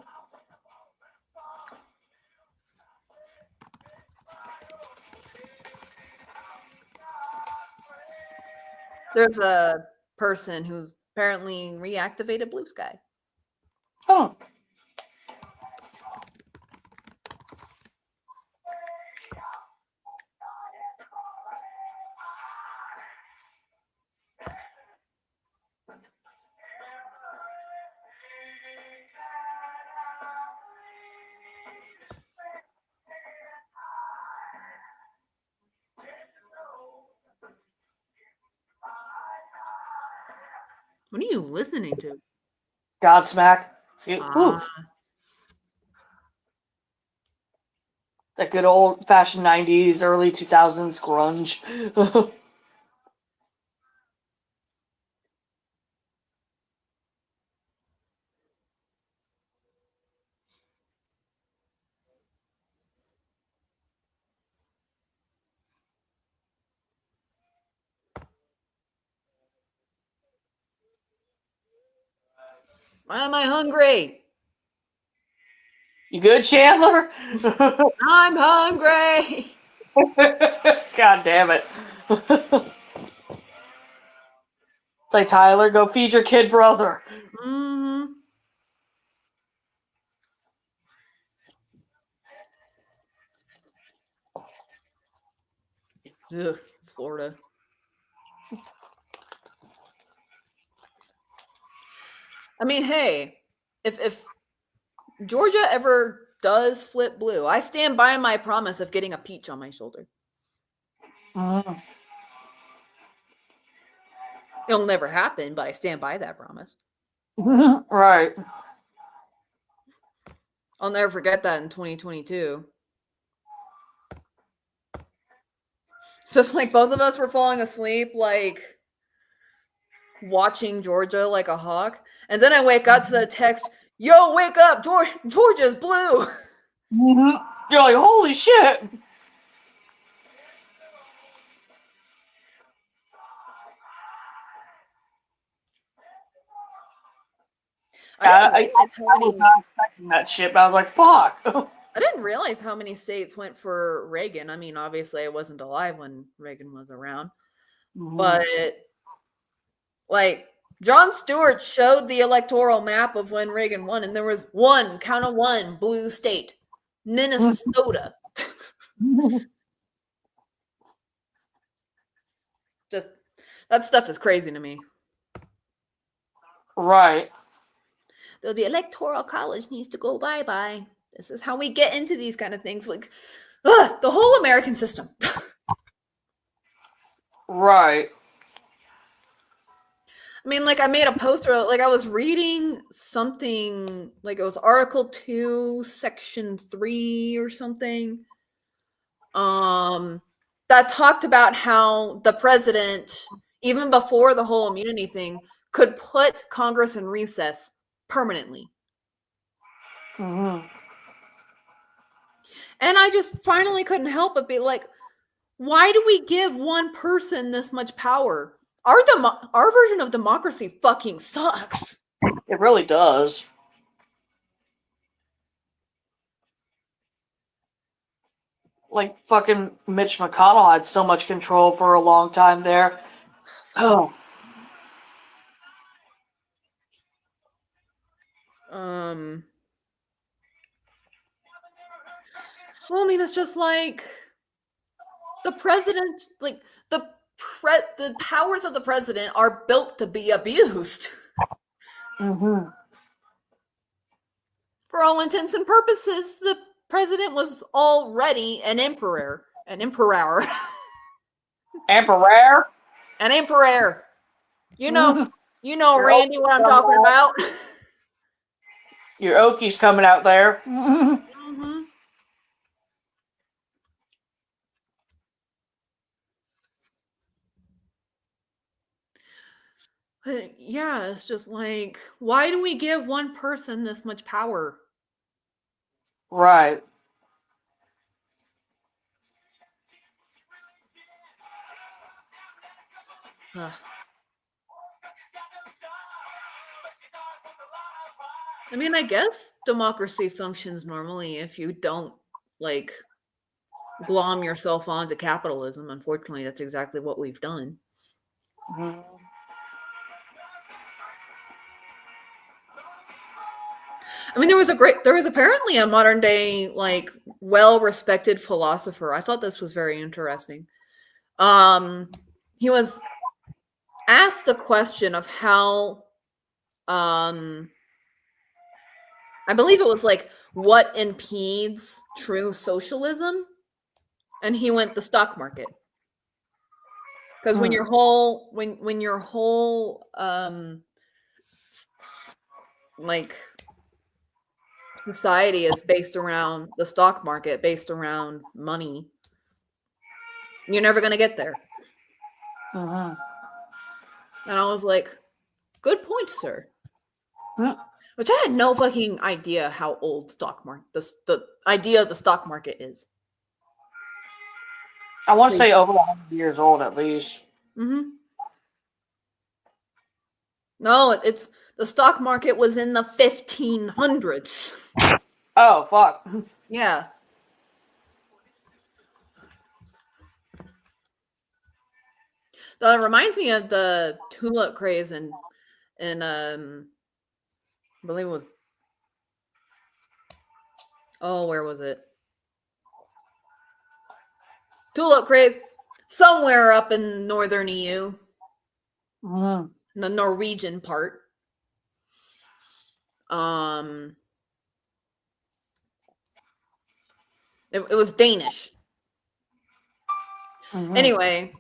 There's a person who's apparently reactivated Blue Sky. Oh. What are you listening to? Godsmack. See, ooh, Ah, that good old fashioned 90s, early 2000s grunge. Why am I hungry? You good, Chandler? I'm hungry. God damn it. Say, Tyler, go feed your kid brother. Mm-hmm. Ugh, Florida. I mean, hey, if Georgia ever does flip blue, I stand by my promise of getting a peach on my shoulder. Mm. It'll never happen, but I stand by that promise. Right. I'll never forget that in 2022. Just like both of us were falling asleep, like watching Georgia like a hawk. And then I wake up to the text, yo, wake up, Georgia's blue. Mm-hmm. You're like, holy shit. I was not expecting that shit, but I was like, fuck. I didn't realize how many states went for Reagan. I mean, obviously I wasn't alive when Reagan was around. But like Jon Stewart showed the electoral map of when Reagan won, and there was one, count of one, blue state. Minnesota. Just that stuff is crazy to me. Right. Though the electoral college needs to go bye-bye. This is how we get into these kind of things. Like the whole American system. Right. I mean, like I made a poster, like I was reading something, like it was Article 2, Section 3 or something. That talked about how the president, even before the whole immunity thing, could put Congress in recess permanently. Mm-hmm. And I just finally couldn't help but be like, why do we give one person this much power? Our version of democracy fucking sucks. It really does. Like fucking Mitch McConnell had so much control for a long time there. Oh. Well, I mean, it's just like the president, like the powers of the president are built to be abused. Mm-hmm. For all intents and purposes, the president was already an emperor. An emperor. Emperor? An emperor. You know, Your Randy, what I'm talking about. Your Okie's coming out there. Mm-hmm. But yeah, it's just like, why do we give one person this much power? Right. I mean, I guess democracy functions normally if you don't like glom yourself onto capitalism. Unfortunately, that's exactly what we've done. Mm-hmm. I mean, there was apparently a modern day, like, well-respected philosopher. I thought this was very interesting. He was asked the question of how, I believe it was like, what impedes true socialism? And he went the stock market. Because when your whole, like, society is based around the stock market, based around money, you're never going to get there. Mm-hmm. And I was like, good point, sir. Mm-hmm. Which I had no fucking idea how old stock market, the idea of the stock market is. I want to say over 100 years old at least. Mm-hmm. No, The stock market was in the 1500s. Oh, fuck. Yeah. That reminds me of the tulip craze in I believe it was, where was it? Tulip craze somewhere up in northern EU, Mm. the Norwegian part. It was Danish. Mhm. Anyway,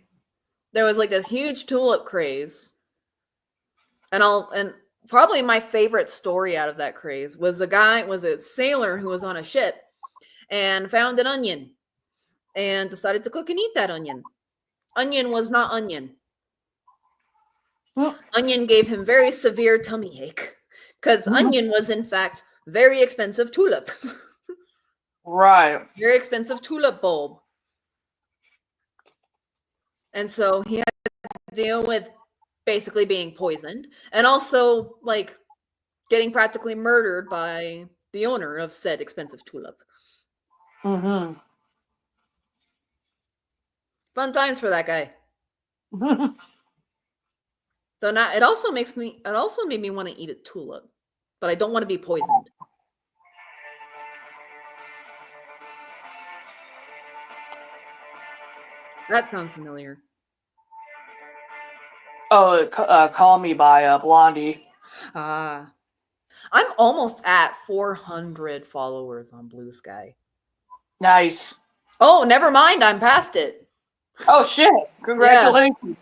there was like this huge tulip craze, and probably my favorite story out of that craze was a sailor who was on a ship and found an onion and decided to cook and eat that onion. Onion was not onion. Onion gave him very severe tummy ache because onion was in fact very expensive tulip. Right. Very expensive tulip bulb. And so he had to deal with basically being poisoned and also like getting practically murdered by the owner of said expensive tulip. Mm-hmm. Fun times for that guy. So now it also made me want to eat a tulip, but I don't want to be poisoned. That sounds familiar. Oh, Call Me by Blondie. I'm almost at 400 followers on Blue Sky. Nice. Oh, never mind. I'm past it. Oh, shit. Congratulations.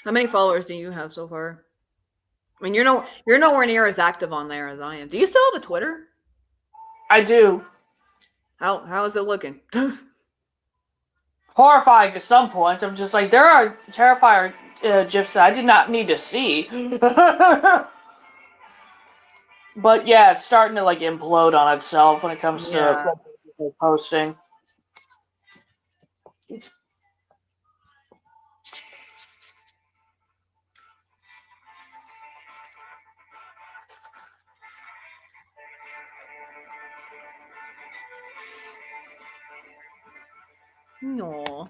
How many followers do you have so far? I mean, you're nowhere near as active on there as I am. Do you still have a Twitter? I do. How is it looking? Horrifying at some points. I'm just like, there are terrifying GIFs that I did not need to see. But yeah, it's starting to like implode on itself when it comes to posting. No.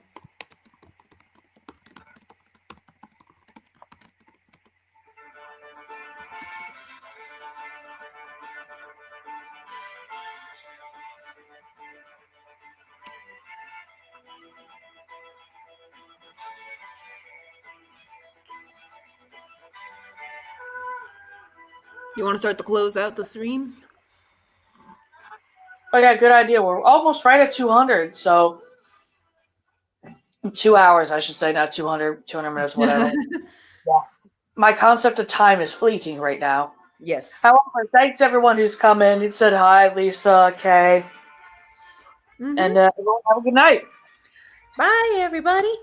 You want to start to close out the stream? Oh yeah, good idea. We're almost right at 200, so 2 hours, I should say, not 200 minutes, whatever. Yeah. My concept of time is fleeting right now. Yes. However, thanks everyone who's come in. Who said hi, Lisa, Kay. And everyone have a good night. Bye, everybody.